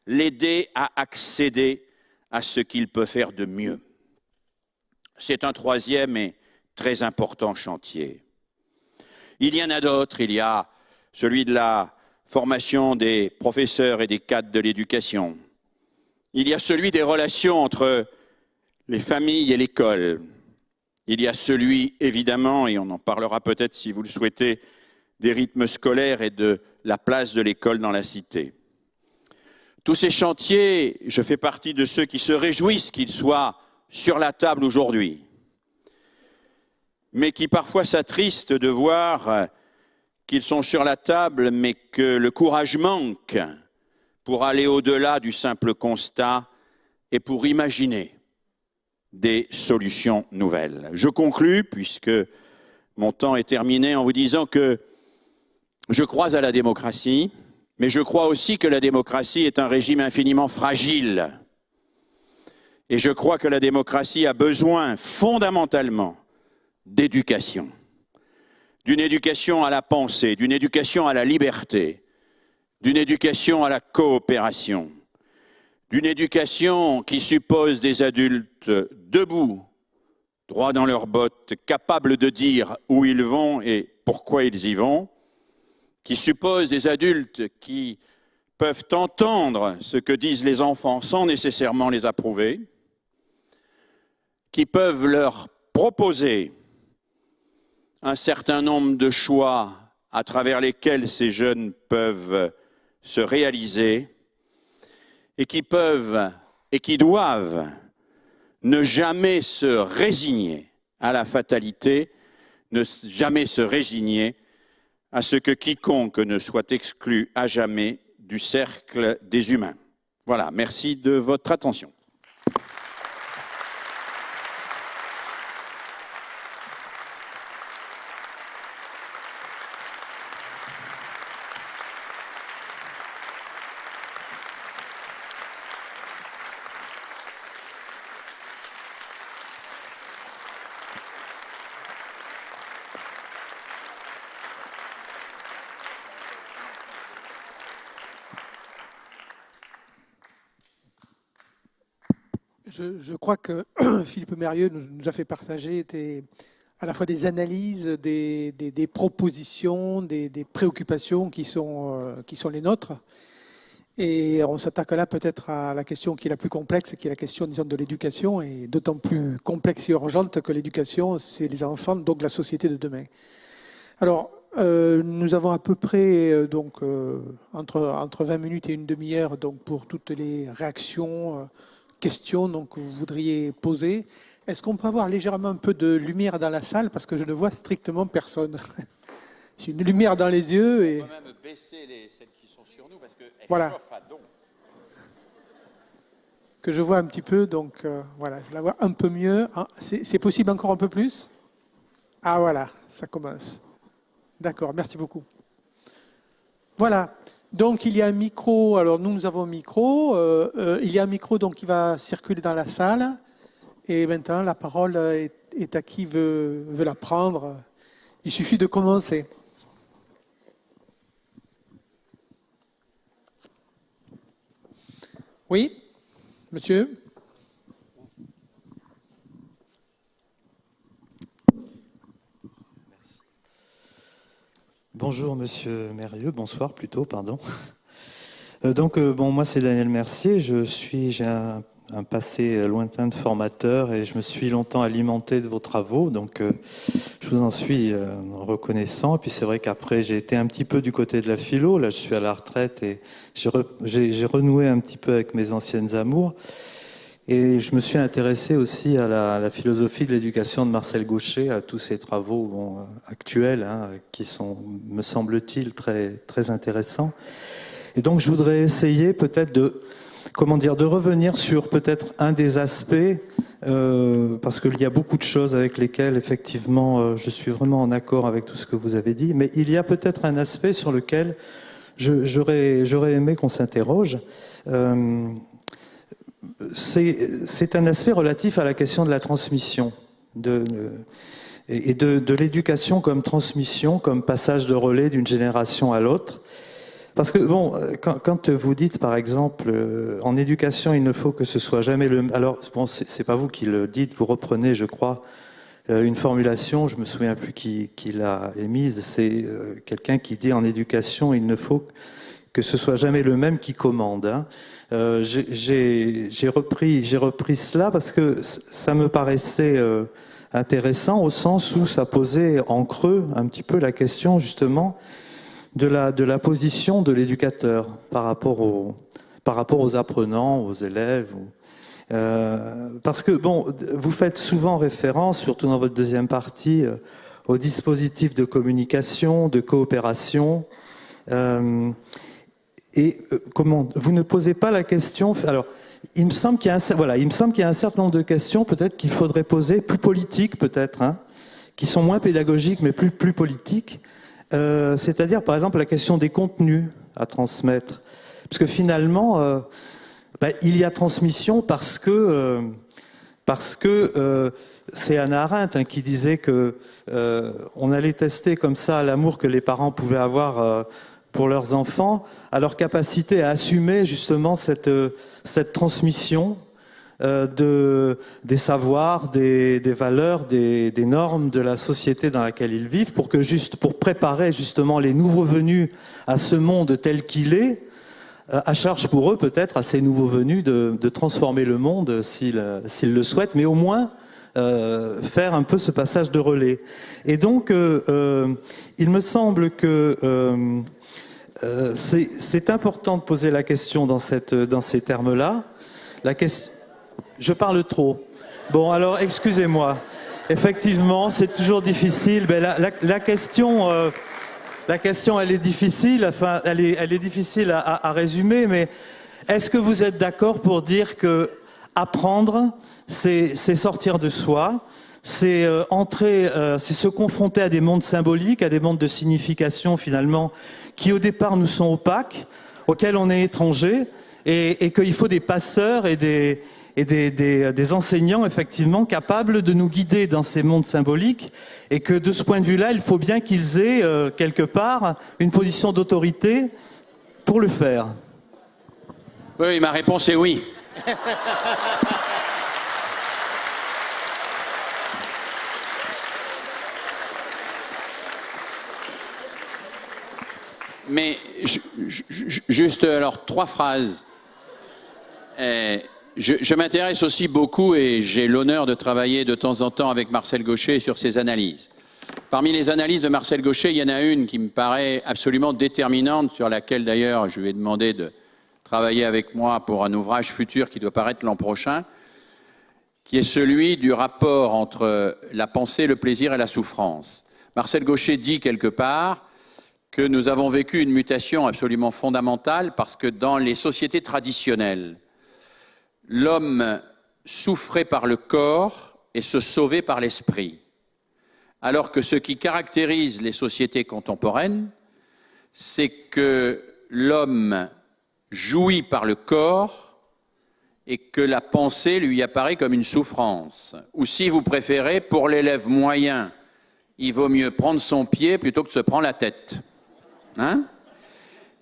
Speaker 4: l'aider à accéder à ce qu'il peut faire de mieux. C'est un troisième et très important chantier. Il y en a d'autres, il y a celui de la formation des professeurs et des cadres de l'éducation. Il y a celui des relations entre les familles et l'école. Il y a celui, évidemment, et on en parlera peut-être si vous le souhaitez, des rythmes scolaires et de la place de l'école dans la cité. Tous ces chantiers, je fais partie de ceux qui se réjouissent qu'ils soient sur la table aujourd'hui, mais qui parfois s'attristent de voir qu'ils sont sur la table, mais que le courage manque pour aller au-delà du simple constat et pour imaginer des solutions nouvelles. Je conclus, puisque mon temps est terminé, en vous disant que je crois à la démocratie, mais je crois aussi que la démocratie est un régime infiniment fragile. Et je crois que la démocratie a besoin fondamentalement d'éducation. D'une éducation à la pensée, d'une éducation à la liberté, d'une éducation à la coopération, d'une éducation qui suppose des adultes debout, droits dans leurs bottes, capables de dire où ils vont et pourquoi ils y vont, qui suppose des adultes qui peuvent entendre ce que disent les enfants sans nécessairement les approuver, qui peuvent leur proposer un certain nombre de choix à travers lesquels ces jeunes peuvent se réaliser et qui peuvent et qui doivent ne jamais se résigner à la fatalité, ne jamais se résigner à ce que quiconque ne soit exclu à jamais du cercle des humains. Voilà, merci de votre attention.
Speaker 3: Je crois que Philippe Mérieux nous a fait partager à la fois des analyses, des propositions, des préoccupations qui sont les nôtres. Et on s'attaque là peut-être à la question qui est la plus complexe, qui est la question, disons, de l'éducation, et d'autant plus complexe et urgente que l'éducation, c'est les enfants, donc la société de demain. Alors, nous avons à peu près entre 20 minutes et une demi-heure pour toutes les réactions, questions que vous voudriez poser. Est-ce qu'on peut avoir légèrement un peu de lumière dans la salle, parce que je ne vois strictement personne. J'ai une lumière dans les yeux. Et...
Speaker 4: On peut même baisser celles qui sont sur nous, parce qu'elles
Speaker 3: voilà.
Speaker 4: chauffent à don.
Speaker 3: Que je vois un petit peu, donc voilà, je la vois un peu mieux. Ah, c'est possible encore un peu plus? Ah voilà, ça commence. D'accord, merci beaucoup. Voilà, Donc il y a un micro, alors nous avons un micro, il y a un micro donc qui va circuler dans la salle et maintenant la parole est à qui veut la prendre. Il suffit de commencer. Oui, monsieur.
Speaker 5: Bonjour Monsieur Mérieux, bonsoir plutôt, pardon. Bon, moi c'est Daniel Mercier, j'ai un passé lointain de formateur et je me suis longtemps alimenté de vos travaux, donc je vous en suis reconnaissant. Et puis c'est vrai qu'après j'ai été un petit peu du côté de la philo, là je suis à la retraite et j'ai renoué un petit peu avec mes anciennes amours. Et je me suis intéressé aussi à la philosophie de l'éducation de Marcel Gauchet, à tous ses travaux actuels, qui sont, me semble-t-il, très, très intéressants. Et donc, je voudrais essayer peut-être de revenir sur peut-être un des aspects, parce qu'il y a beaucoup de choses avec lesquelles, effectivement, je suis vraiment en accord avec tout ce que vous avez dit, mais il y a peut-être un aspect sur lequel j'aurais aimé qu'on s'interroge. C'est un aspect relatif à la question de la transmission et de l'éducation comme transmission, comme passage de relais d'une génération à l'autre. Parce que, bon, quand vous dites, par exemple, en éducation, il ne faut que ce soit jamais le... Alors, bon, c'est pas vous qui le dites, vous reprenez, je crois, une formulation, je me souviens plus qui l'a émise, c'est quelqu'un qui dit en éducation, il ne faut que ce soit jamais le même qui commande. J'ai repris cela parce que ça me paraissait intéressant au sens où ça posait en creux un petit peu la question justement de la position de l'éducateur par rapport aux apprenants, aux élèves. Parce que bon, vous faites souvent référence, surtout dans votre deuxième partie, aux dispositifs de communication, de coopération. Comment vous ne posez pas la question. Alors, il me semble qu'il y a un certain nombre de questions, peut-être qu'il faudrait poser, plus politiques peut-être, qui sont moins pédagogiques mais plus politiques. C'est-à-dire, par exemple, la question des contenus à transmettre, parce que finalement, il y a transmission parce que c'est Hannah Arendt qui disait que on allait tester comme ça l'amour que les parents pouvaient avoir pour leurs enfants, à leur capacité à assumer justement cette transmission des savoirs, des valeurs, des normes de la société dans laquelle ils vivent, pour préparer justement les nouveaux venus à ce monde tel qu'il est, à charge pour eux peut-être, à ces nouveaux venus, de transformer le monde s'ils le souhaitent, mais au moins faire un peu ce passage de relais. Et donc, il me semble que c'est important de poser la question dans ces termes-là. Je parle trop. Bon, alors, excusez-moi. Effectivement, c'est toujours difficile. Mais la question, elle est difficile. Enfin, elle est difficile à résumer. Mais est-ce que vous êtes d'accord pour dire que apprendre, c'est sortir de soi, c'est c'est se confronter à des mondes symboliques, à des mondes de signification finalement, qui au départ nous sont opaques, auxquels on est étranger, et qu'il faut des passeurs et des enseignants effectivement capables de nous guider dans ces mondes symboliques, et que de ce point de vue-là, il faut bien qu'ils aient quelque part une position d'autorité pour le faire.
Speaker 4: Oui, ma réponse est oui. Mais juste alors 3 phrases. Je m'intéresse aussi beaucoup et j'ai l'honneur de travailler de temps en temps avec Marcel Gauchet sur ses analyses. Parmi les analyses de Marcel Gauchet, il y en a une qui me paraît absolument déterminante, sur laquelle d'ailleurs je lui ai demandé de travailler avec moi pour un ouvrage futur qui doit paraître l'an prochain, qui est celui du rapport entre la pensée, le plaisir et la souffrance. Marcel Gauchet dit quelque part que nous avons vécu une mutation absolument fondamentale parce que dans les sociétés traditionnelles, l'homme souffrait par le corps et se sauvait par l'esprit. Alors que ce qui caractérise les sociétés contemporaines, c'est que l'homme jouit par le corps et que la pensée lui apparaît comme une souffrance. Ou si vous préférez, pour l'élève moyen, il vaut mieux prendre son pied plutôt que de se prendre la tête. Hein?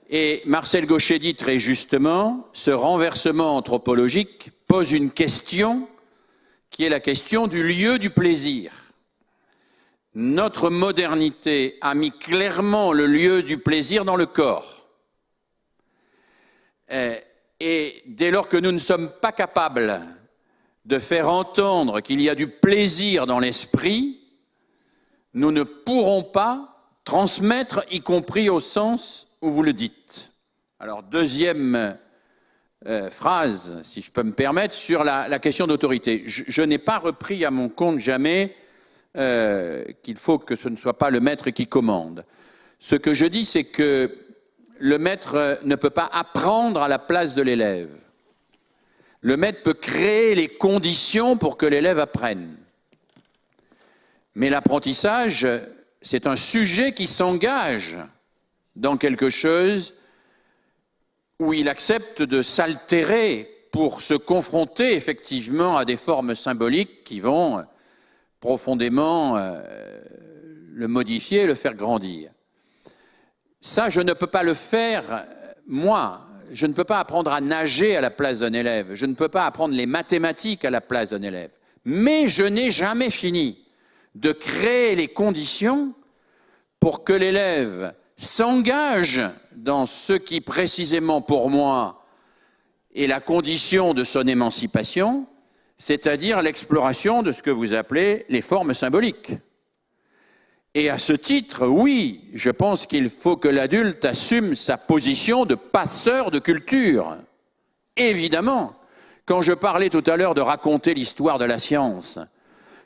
Speaker 4: Et Marcel Gauchet dit très justement, ce renversement anthropologique pose une question qui est la question du lieu du plaisir. Notre modernité a mis clairement le lieu du plaisir dans le corps. Et dès lors que nous ne sommes pas capables de faire entendre qu'il y a du plaisir dans l'esprit, nous ne pourrons pas transmettre, y compris au sens où vous le dites. Alors, deuxième phrase, si je peux me permettre, sur la question d'autorité. Je n'ai pas repris à mon compte jamais qu'il faut que ce ne soit pas le maître qui commande. Ce que je dis, c'est que le maître ne peut pas apprendre à la place de l'élève. Le maître peut créer les conditions pour que l'élève apprenne. Mais l'apprentissage, c'est un sujet qui s'engage dans quelque chose où il accepte de s'altérer pour se confronter effectivement à des formes symboliques qui vont profondément le modifier, le faire grandir. Ça, je ne peux pas le faire, moi. Je ne peux pas apprendre à nager à la place d'un élève. Je ne peux pas apprendre les mathématiques à la place d'un élève. Mais je n'ai jamais fini de créer les conditions pour que l'élève s'engage dans ce qui, précisément pour moi, est la condition de son émancipation, c'est-à-dire l'exploration de ce que vous appelez les formes symboliques. Et à ce titre, oui, je pense qu'il faut que l'adulte assume sa position de passeur de culture. Évidemment, quand je parlais tout à l'heure de raconter l'histoire de la science,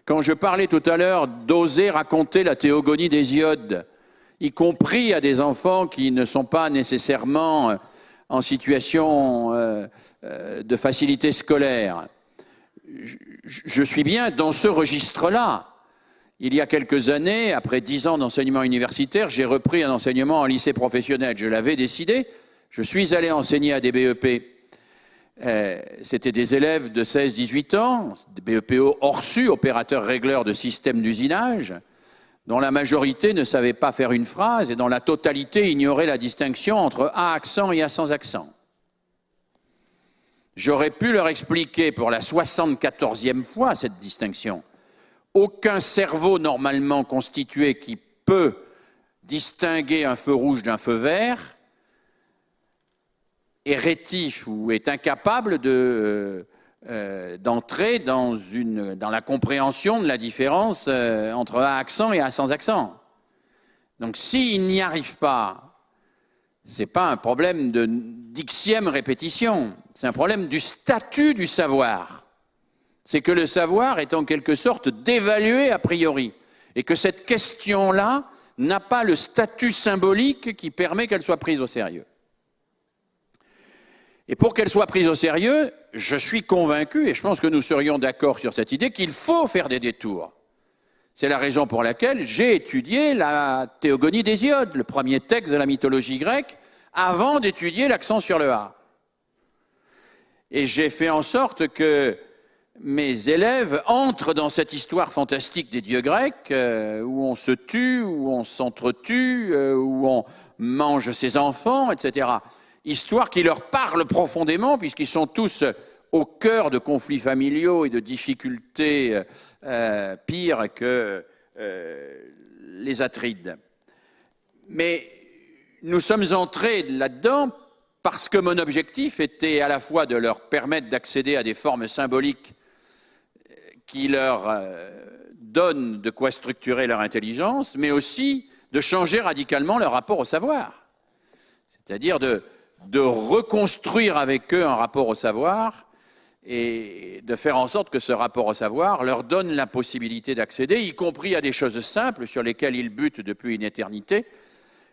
Speaker 4: quand je parlais tout à l'heure d'oser raconter la théogonie d'Hésiode, y compris à des enfants qui ne sont pas nécessairement en situation de facilité scolaire, je suis bien dans ce registre-là. Il y a quelques années, après 10 ans d'enseignement universitaire, j'ai repris un enseignement en lycée professionnel. Je l'avais décidé. Je suis allé enseigner à des BEP. C'était des élèves de 16-18 ans, des BEP hors su, opérateurs régleurs de systèmes d'usinage, dont la majorité ne savait pas faire une phrase et dont la totalité ignorait la distinction entre A accent et A sans accent. J'aurais pu leur expliquer pour la 74e fois cette distinction. Aucun cerveau normalement constitué qui peut distinguer un feu rouge d'un feu vert est rétif ou est incapable d'entrer dans la compréhension de la différence entre A accent et A sans accent. Donc s'il n'y arrive pas, ce n'est pas un problème de dixième répétition, c'est un problème du statut du savoir. C'est que le savoir est en quelque sorte dévalué a priori, et que cette question-là n'a pas le statut symbolique qui permet qu'elle soit prise au sérieux. Et pour qu'elle soit prise au sérieux, je suis convaincu, et je pense que nous serions d'accord sur cette idée, qu'il faut faire des détours. C'est la raison pour laquelle j'ai étudié la théogonie d'Hésiode, le premier texte de la mythologie grecque, avant d'étudier l'accent sur le A. Et j'ai fait en sorte que mes élèves entrent dans cette histoire fantastique des dieux grecs, où on se tue, où on s'entretue, où on mange ses enfants, etc. Histoire qui leur parle profondément, puisqu'ils sont tous au cœur de conflits familiaux et de difficultés pires que les Atrides. Mais nous sommes entrés là-dedans parce que mon objectif était à la fois de leur permettre d'accéder à des formes symboliques qui leur donnent de quoi structurer leur intelligence, mais aussi de changer radicalement leur rapport au savoir. C'est-à-dire de reconstruire avec eux un rapport au savoir et de faire en sorte que ce rapport au savoir leur donne la possibilité d'accéder, y compris à des choses simples sur lesquelles ils butent depuis une éternité,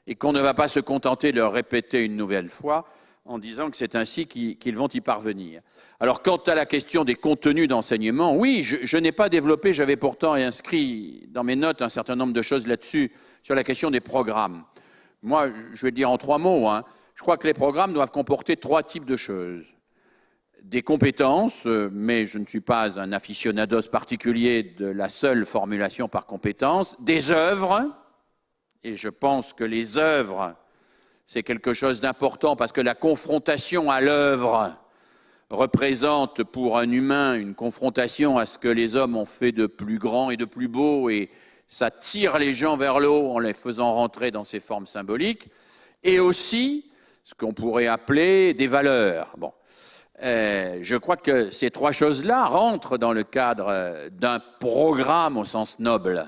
Speaker 4: et qu'on ne va pas se contenter de leur répéter une nouvelle fois en disant que c'est ainsi qu'ils vont y parvenir. Alors, quant à la question des contenus d'enseignement, oui, je n'ai pas développé, j'avais pourtant inscrit dans mes notes un certain nombre de choses là-dessus, sur la question des programmes. Moi, je vais le dire en 3 mots, hein. Je crois que les programmes doivent comporter 3 types de choses. Des compétences, mais je ne suis pas un aficionados particulier de la seule formulation par compétence. Des œuvres, et je pense que les œuvres, c'est quelque chose d'important parce que la confrontation à l'œuvre représente pour un humain une confrontation à ce que les hommes ont fait de plus grand et de plus beau, et ça tire les gens vers le haut en les faisant rentrer dans ces formes symboliques, et aussi ce qu'on pourrait appeler des valeurs. Bon. Je crois que ces 3 choses-là rentrent dans le cadre d'un programme au sens noble,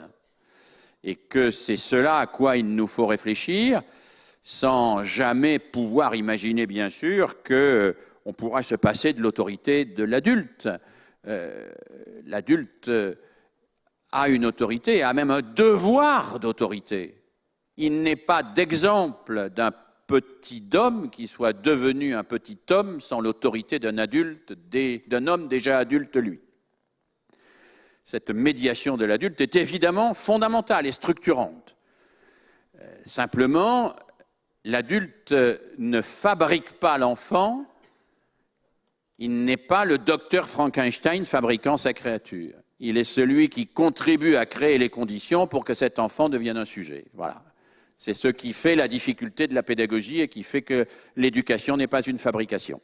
Speaker 4: et que c'est cela à quoi il nous faut réfléchir, sans jamais pouvoir imaginer, bien sûr, qu'on pourra se passer de l'autorité de l'adulte. L'adulte a une autorité, a même un devoir d'autorité. Il n'est pas d'exemple d'un petit homme qui soit devenu un petit homme sans l'autorité d'un adulte, d'un homme déjà adulte lui. Cette médiation de l'adulte est évidemment fondamentale et structurante. Simplement, l'adulte ne fabrique pas l'enfant, il n'est pas le docteur Frankenstein fabriquant sa créature. Il est celui qui contribue à créer les conditions pour que cet enfant devienne un sujet. Voilà. C'est ce qui fait la difficulté de la pédagogie et qui fait que l'éducation n'est pas une fabrication.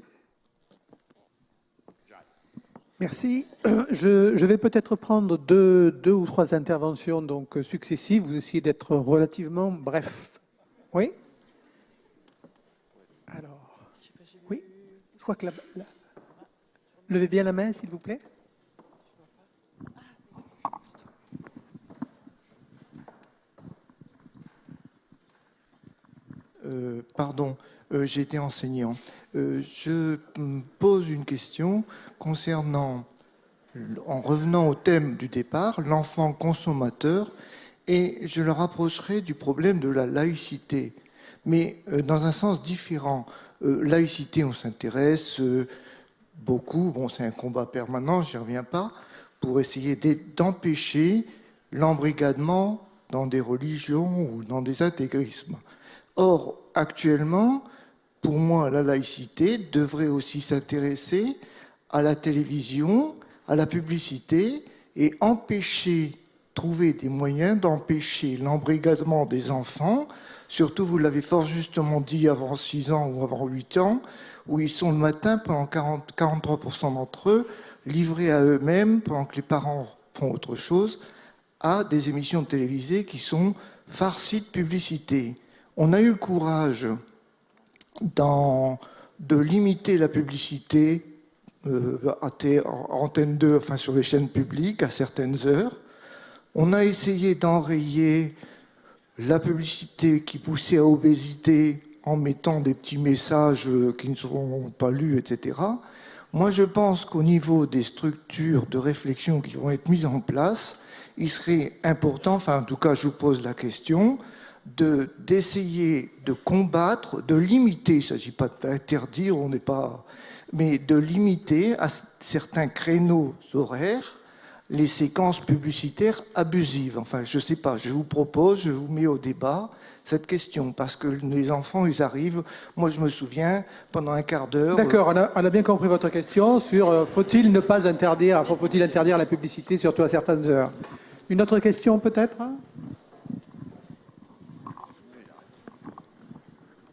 Speaker 3: Merci. Je vais peut-être prendre deux ou 3 interventions donc, successives. Vous essayez d'être relativement bref. Oui? Alors, oui? Je crois que levez bien la main, s'il vous plaît.
Speaker 6: Pardon, j'ai été enseignant. Je me pose une question concernant, en revenant au thème du départ, l'enfant consommateur, et je le rapprocherai du problème de la laïcité, mais dans un sens différent. Laïcité, on s'intéresse beaucoup, bon, c'est un combat permanent, je n'y reviens pas, pour essayer d'empêcher l'embrigadement dans des religions ou dans des intégrismes. Or, actuellement, pour moi, la laïcité devrait aussi s'intéresser à la télévision, à la publicité, et trouver des moyens d'empêcher l'embrigadement des enfants, surtout, vous l'avez fort justement dit, avant 6 ans ou avant 8 ans, où ils sont le matin, pendant 43% d'entre eux, livrés à eux-mêmes, pendant que les parents font autre chose, à des émissions télévisées qui sont farcies de publicité. On a eu le courage de limiter la publicité Antenne 2, enfin sur les chaînes publiques, à certaines heures. On a essayé d'enrayer la publicité qui poussait à obésité en mettant des petits messages qui ne seront pas lus, etc. Moi, je pense qu'au niveau des structures de réflexion qui vont être mises en place, il serait important, enfin en tout cas je vous pose la question, d'essayer de combattre, de limiter, il ne s'agit pas d'interdire, on n'est pas, mais de limiter à certains créneaux horaires les séquences publicitaires abusives. Enfin, je ne sais pas, je vous propose, je vous mets au débat cette question, parce que les enfants, ils arrivent, moi je me souviens, pendant un quart d'heure...
Speaker 3: D'accord, on a bien compris votre question sur faut-il ne pas interdire, faut-il interdire la publicité, surtout à certaines heures. Une autre question peut-être ?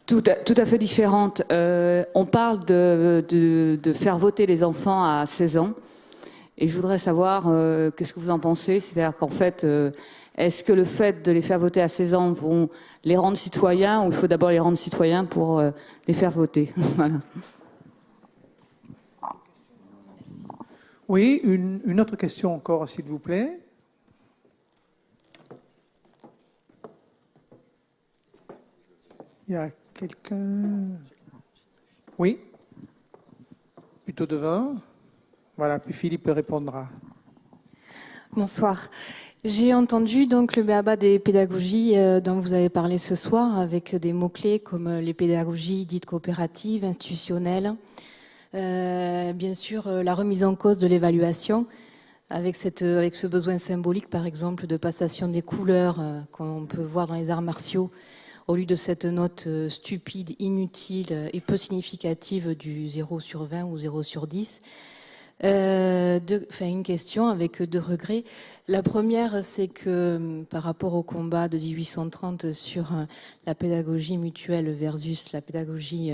Speaker 7: Tout à fait différente. On parle de faire voter les enfants à 16 ans. Et je voudrais savoir qu'est-ce que vous en pensez. C'est-à-dire qu'en fait, est-ce que le fait de les faire voter à 16 ans vont les rendre citoyens, ou il faut d'abord les rendre citoyens pour les faire voter? Voilà.
Speaker 3: Oui, une autre question encore, s'il vous plaît. Il y a quelqu'un... Oui? Plutôt devant. Voilà, puis Philippe répondra.
Speaker 8: Bonsoir. J'ai entendu donc le b.a.-ba des pédagogies dont vous avez parlé ce soir, avec des mots-clés comme les pédagogies dites coopératives, institutionnelles, bien sûr la remise en cause de l'évaluation, avec ce besoin symbolique par exemple de passation des couleurs qu'on peut voir dans les arts martiaux au lieu de cette note stupide, inutile et peu significative du 0 sur 20 ou 0 sur 10. Une question avec 2 regrets. La première, c'est que par rapport au combat de 1830 sur la pédagogie mutuelle versus la pédagogie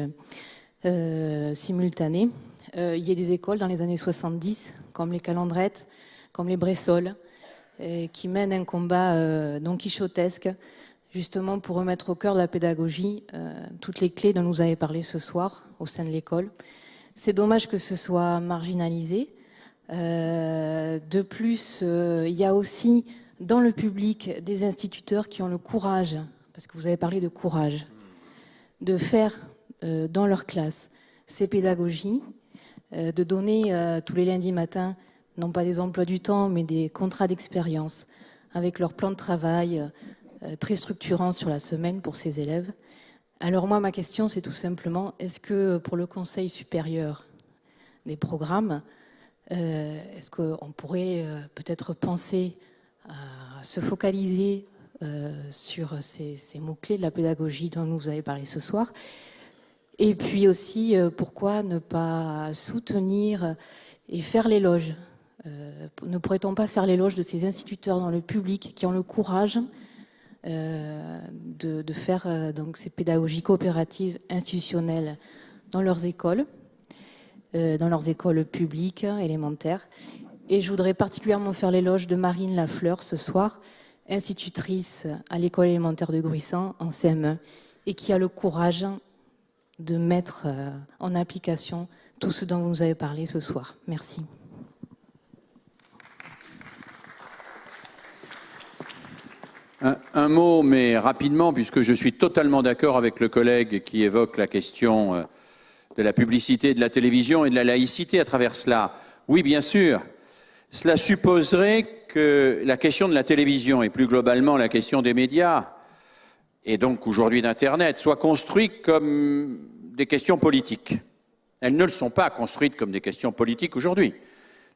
Speaker 8: simultanée, il y a des écoles dans les années 70, comme les Calandrettes, comme les Bressols, qui mènent un combat don quichotesque, justement pour remettre au cœur de la pédagogie toutes les clés dont nous avez parlé ce soir au sein de l'école. C'est dommage que ce soit marginalisé. De plus, il y a aussi dans le public des instituteurs qui ont le courage, parce que vous avez parlé de courage, de faire dans leur classe ces pédagogies, de donner tous les lundis matins, non pas des emplois du temps, mais des contrats d'expérience avec leur plan de travail très structurant sur la semaine pour ces élèves. Alors moi, ma question, c'est tout simplement, est-ce que pour le Conseil supérieur des programmes, est-ce qu'on pourrait peut-être penser à se focaliser sur ces mots-clés de la pédagogie dont vous avez parlé ce soir? Et puis aussi, pourquoi ne pas soutenir et faire l'éloge? Ne pourrait-on pas faire l'éloge de ces instituteurs dans le public qui ont le courage de faire donc ces pédagogies coopératives institutionnelles dans leurs écoles publiques élémentaires. Et je voudrais particulièrement faire l'éloge de Marine Lafleur ce soir, institutrice à l'école élémentaire de Gruissant en CM1 et qui a le courage de mettre en application tout ce dont vous nous avez parlé ce soir. Merci.
Speaker 4: Un mot, mais rapidement, puisque je suis totalement d'accord avec le collègue qui évoque la question de la publicité de la télévision et de la laïcité à travers cela. Oui, bien sûr. Cela supposerait que la question de la télévision et plus globalement la question des médias, et donc aujourd'hui d'Internet, soit construite comme des questions politiques. Elles ne le sont pas construites comme des questions politiques aujourd'hui.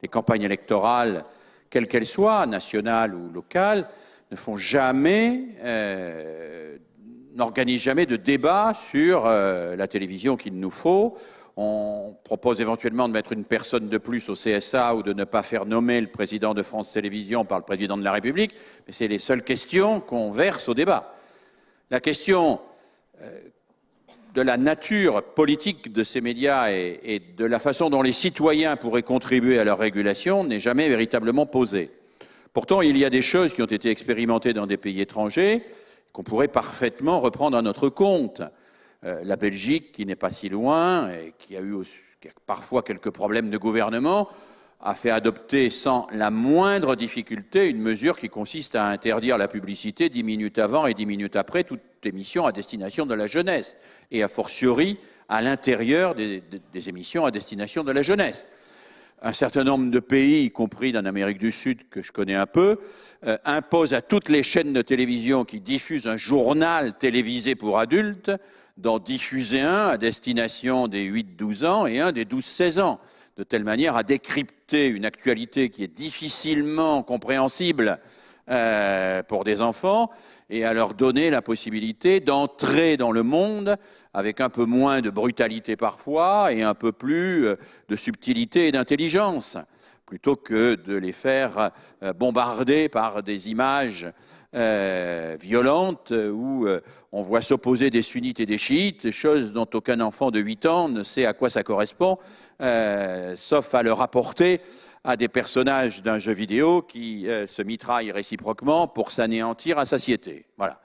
Speaker 4: Les campagnes électorales, quelles qu'elles soient, nationales ou locales, ne font jamais, n'organisent jamais de débat sur la télévision qu'il nous faut. On propose éventuellement de mettre une personne de plus au CSA ou de ne pas faire nommer le président de France Télévisions par le président de la République, mais c'est les seules questions qu'on verse au débat. La question de la nature politique de ces médias et de la façon dont les citoyens pourraient contribuer à leur régulation n'est jamais véritablement posée. Pourtant, il y a des choses qui ont été expérimentées dans des pays étrangers qu'on pourrait parfaitement reprendre à notre compte. La Belgique, qui n'est pas si loin et qui a eu parfois quelques problèmes de gouvernement, a fait adopter sans la moindre difficulté une mesure qui consiste à interdire la publicité 10 minutes avant et 10 minutes après toute émission à destination de la jeunesse, et a fortiori à l'intérieur des émissions à destination de la jeunesse. Un certain nombre de pays, y compris en Amérique du Sud, que je connais un peu, imposent à toutes les chaînes de télévision qui diffusent un journal télévisé pour adultes d'en diffuser un à destination des 8-12 ans et un des 12-16 ans, de telle manière à décrypter une actualité qui est difficilement compréhensible pour des enfants et à leur donner la possibilité d'entrer dans le monde avec un peu moins de brutalité parfois et un peu plus de subtilité et d'intelligence, plutôt que de les faire bombarder par des images violentes où on voit s'opposer des sunnites et des chiites, chose dont aucun enfant de 8 ans ne sait à quoi ça correspond, sauf à le rapporter à des personnages d'un jeu vidéo qui se mitraillent réciproquement pour s'anéantir à satiété. Voilà.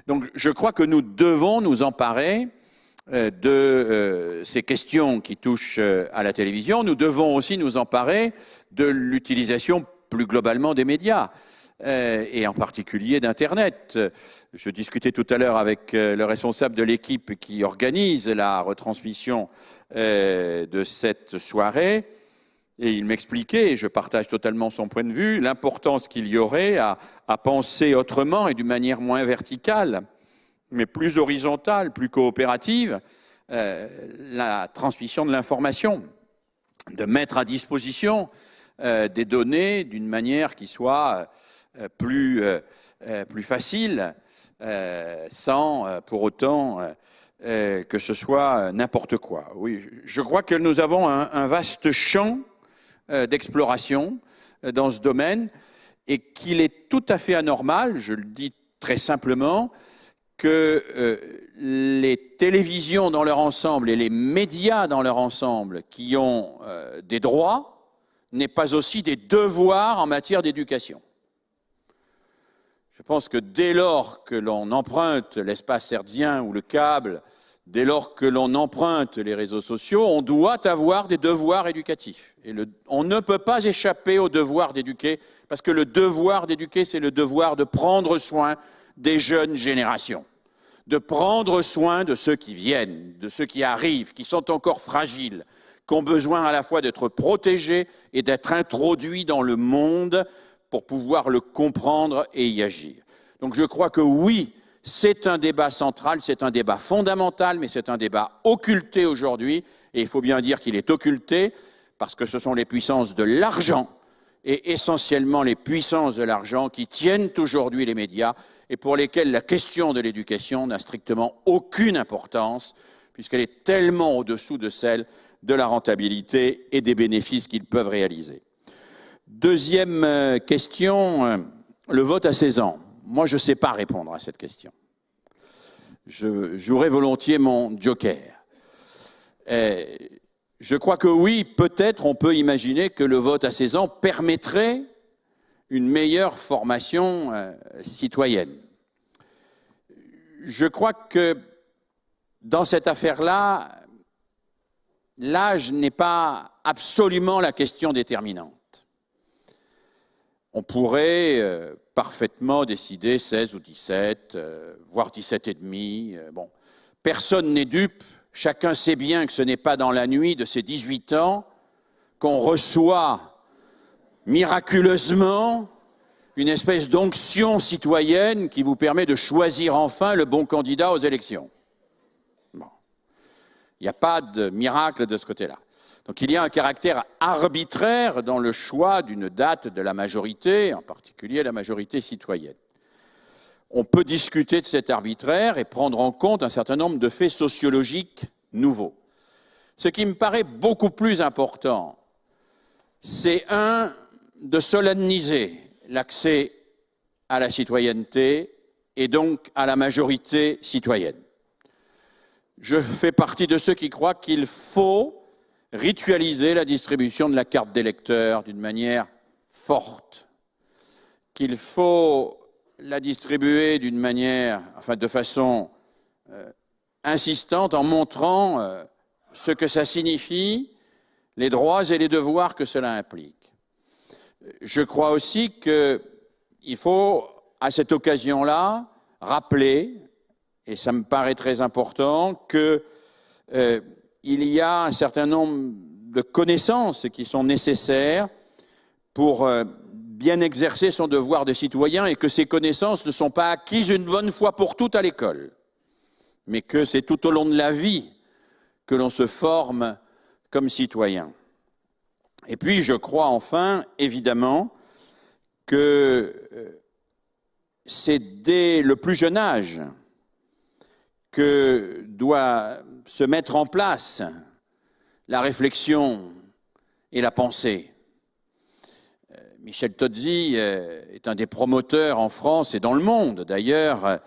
Speaker 4: Donc je crois que nous devons nous emparer de ces questions qui touchent à la télévision. Nous devons aussi nous emparer de l'utilisation plus globalement des médias, et en particulier d'Internet. Je discutais tout à l'heure avec le responsable de l'équipe qui organise la retransmission de cette soirée, et il m'expliquait, et je partage totalement son point de vue, l'importance qu'il y aurait à penser autrement et d'une manière moins verticale, mais plus horizontale, plus coopérative, la transmission de l'information, de mettre à disposition des données d'une manière qui soit plus facile sans pour autant que ce soit n'importe quoi. Oui, je crois que nous avons un vaste champ d'exploration dans ce domaine et qu'il est tout à fait anormal, je le dis très simplement, que les télévisions dans leur ensemble et les médias dans leur ensemble qui ont des droits n'aient pas aussi des devoirs en matière d'éducation. Je pense que dès lors que l'on emprunte l'espace hertzien ou le câble, dès lors que l'on emprunte les réseaux sociaux, on doit avoir des devoirs éducatifs. Et on ne peut pas échapper au devoir d'éduquer, parce que le devoir d'éduquer, c'est le devoir de prendre soin des jeunes générations, de prendre soin de ceux qui viennent, de ceux qui arrivent, qui sont encore fragiles, qui ont besoin à la fois d'être protégés et d'être introduits dans le monde pour pouvoir le comprendre et y agir. Donc je crois que oui, c'est un débat central, c'est un débat fondamental, mais c'est un débat occulté aujourd'hui, et il faut bien dire qu'il est occulté parce que ce sont les puissances de l'argent, et essentiellement les puissances de l'argent qui tiennent aujourd'hui les médias, et pour lesquelles la question de l'éducation n'a strictement aucune importance, puisqu'elle est tellement au-dessous de celle de la rentabilité et des bénéfices qu'ils peuvent réaliser. Deuxième question, le vote à 16 ans. Moi, je ne sais pas répondre à cette question. Je jouerai volontiers mon joker. Je crois que oui, peut-être on peut imaginer que le vote à 16 ans permettrait une meilleure formation citoyenne. Je crois que dans cette affaire-là, l'âge n'est pas absolument la question déterminante. On pourrait parfaitement décider 16 ou 17, voire 17 et demi. Bon. Personne n'est dupe. Chacun sait bien que ce n'est pas dans la nuit de ses 18 ans qu'on reçoit miraculeusement une espèce d'onction citoyenne qui vous permet de choisir enfin le bon candidat aux élections. Bon. Il n'y a pas de miracle de ce côté-là. Donc il y a un caractère arbitraire dans le choix d'une date de la majorité, en particulier la majorité citoyenne. On peut discuter de cet arbitraire et prendre en compte un certain nombre de faits sociologiques nouveaux. Ce qui me paraît beaucoup plus important, c'est de solenniser l'accès à la citoyenneté et donc à la majorité citoyenne. Je fais partie de ceux qui croient qu'il faut ritualiser la distribution de la carte d'électeur d'une manière forte, qu'il faut la distribuer d'une manière, enfin de façon insistante en montrant ce que ça signifie, les droits et les devoirs que cela implique. Je crois aussi qu'il faut, à cette occasion-là, rappeler, et ça me paraît très important, que il y a un certain nombre de connaissances qui sont nécessaires pour bien exercer son devoir de citoyen et que ces connaissances ne sont pas acquises une bonne fois pour toutes à l'école, mais que c'est tout au long de la vie que l'on se forme comme citoyen. Et puis je crois enfin, évidemment, que c'est dès le plus jeune âge que doit se mettre en place la réflexion et la pensée. Michel Tozzi est un des promoteurs en France et dans le monde, d'ailleurs,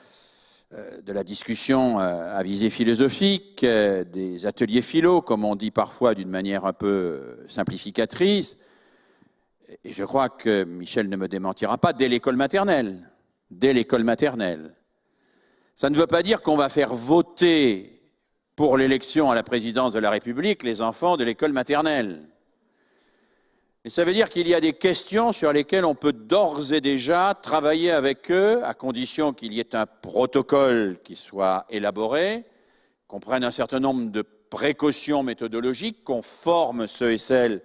Speaker 4: de la discussion à visée philosophique, des ateliers philo, comme on dit parfois d'une manière un peu simplificatrice. Et je crois que Michel ne me démentira pas, dès l'école maternelle. Dès l'école maternelle. Ça ne veut pas dire qu'on va faire voter pour l'élection à la présidence de la République les enfants de l'école maternelle. Et ça veut dire qu'il y a des questions sur lesquelles on peut d'ores et déjà travailler avec eux, à condition qu'il y ait un protocole qui soit élaboré, qu'on prenne un certain nombre de précautions méthodologiques, qu'on forme ceux et celles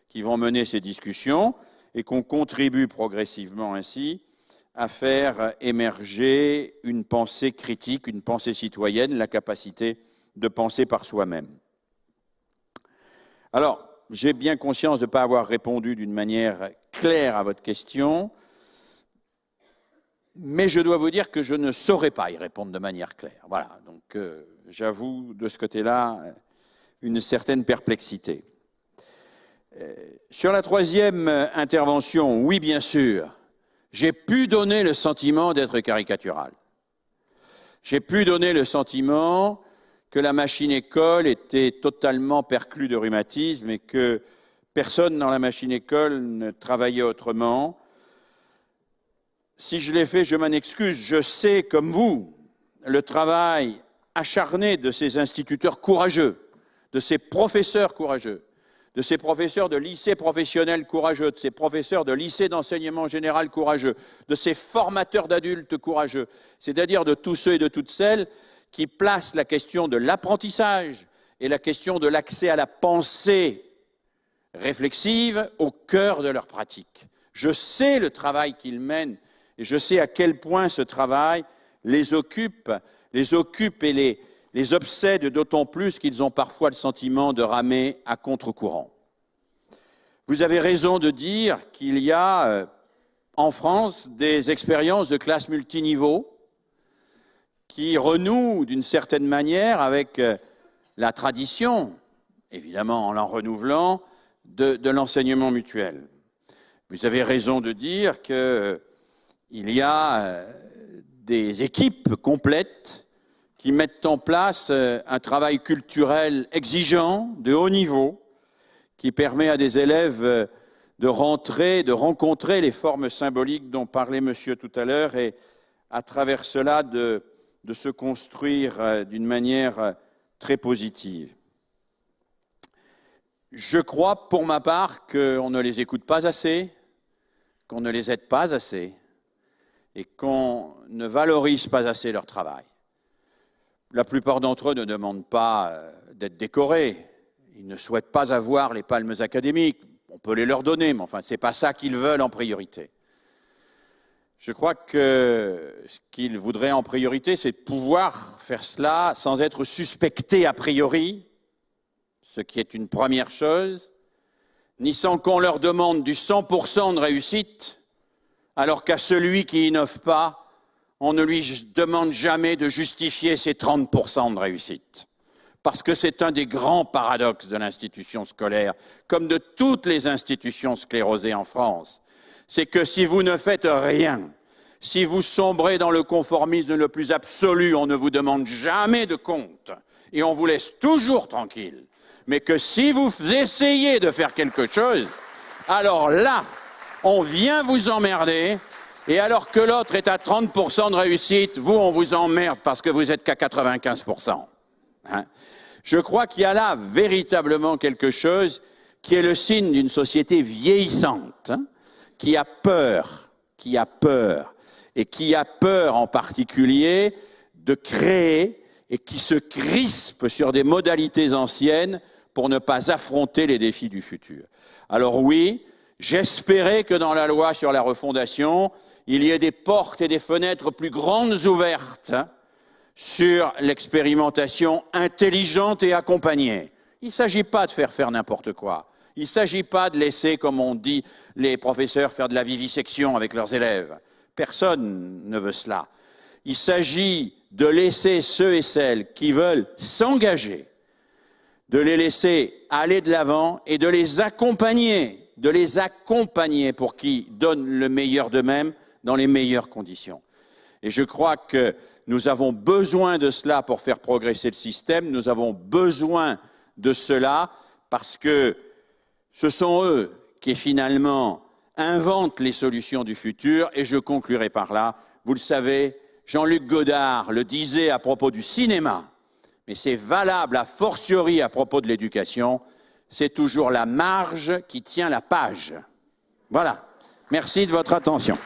Speaker 4: qui vont mener ces discussions et qu'on contribue progressivement ainsi à faire émerger une pensée critique, une pensée citoyenne, la capacité de penser par soi-même. Alors, j'ai bien conscience de ne pas avoir répondu d'une manière claire à votre question. mais je dois vous dire que je ne saurais pas y répondre de manière claire. Voilà, donc j'avoue de ce côté-là une certaine perplexité. Sur la troisième intervention, oui, bien sûr, j'ai pu donner le sentiment d'être caricatural. J'ai pu donner le sentiment que la machine école était totalement perclue de rhumatisme et que personne dans la machine école ne travaillait autrement. Si je l'ai fait, je m'en excuse. Je sais, comme vous, le travail acharné de ces instituteurs courageux, de ces professeurs courageux, de ces professeurs de lycée professionnel courageux, de ces professeurs de lycée d'enseignement général courageux, de ces formateurs d'adultes courageux, c'est-à-dire de tous ceux et de toutes celles qui placent la question de l'apprentissage et la question de l'accès à la pensée réflexive au cœur de leur pratique. Je sais le travail qu'ils mènent et je sais à quel point ce travail les occupe et les obsède d'autant plus qu'ils ont parfois le sentiment de ramer à contre-courant. Vous avez raison de dire qu'il y a en France des expériences de classe multiniveau qui renouent d'une certaine manière avec la tradition, évidemment en l'en renouvelant, de l'enseignement mutuel. Vous avez raison de dire qu'il y a des équipes complètes qui mettent en place un travail culturel exigeant, de haut niveau, qui permet à des élèves de rencontrer les formes symboliques dont parlait monsieur tout à l'heure et à travers cela de se construire d'une manière très positive. Je crois pour ma part qu'on ne les écoute pas assez, qu'on ne les aide pas assez et qu'on ne valorise pas assez leur travail. La plupart d'entre eux ne demandent pas d'être décorés. Ils ne souhaitent pas avoir les palmes académiques. On peut les leur donner, mais enfin, ce n'est pas ça qu'ils veulent en priorité. Je crois que ce qu'ils voudraient en priorité, c'est de pouvoir faire cela sans être suspectés a priori, ce qui est une première chose, ni sans qu'on leur demande du 100% de réussite, alors qu'à celui qui innove pas, on ne lui demande jamais de justifier ses 30% de réussite. Parce que c'est un des grands paradoxes de l'institution scolaire, comme de toutes les institutions sclérosées en France. C'est que si vous ne faites rien, si vous sombrez dans le conformisme le plus absolu, on ne vous demande jamais de compte et on vous laisse toujours tranquille. Mais que si vous essayez de faire quelque chose, alors là, on vient vous emmerder. Et alors que l'autre est à 30% de réussite, vous, on vous emmerde parce que vous n'êtes qu'à 95%. Hein? Je crois qu'il y a là véritablement quelque chose qui est le signe d'une société vieillissante, hein, qui a peur, et qui a peur en particulier de créer et qui se crispe sur des modalités anciennes pour ne pas affronter les défis du futur. Alors oui, j'espérais que dans la loi sur la refondation, il y ait des portes et des fenêtres plus grandes ouvertes sur l'expérimentation intelligente et accompagnée. Il ne s'agit pas de faire n'importe quoi. Il ne s'agit pas de laisser, comme on dit, les professeurs faire de la vivisection avec leurs élèves. Personne ne veut cela. Il s'agit de laisser ceux et celles qui veulent s'engager, de les laisser aller de l'avant et de les accompagner pour qu'ils donnent le meilleur d'eux-mêmes dans les meilleures conditions. Et je crois que nous avons besoin de cela pour faire progresser le système, nous avons besoin de cela parce que ce sont eux qui finalement inventent les solutions du futur et je conclurai par là. Vous le savez, Jean-Luc Godard le disait à propos du cinéma, mais c'est valable a fortiori à propos de l'éducation, c'est toujours la marge qui tient la page. Voilà. Merci de votre attention.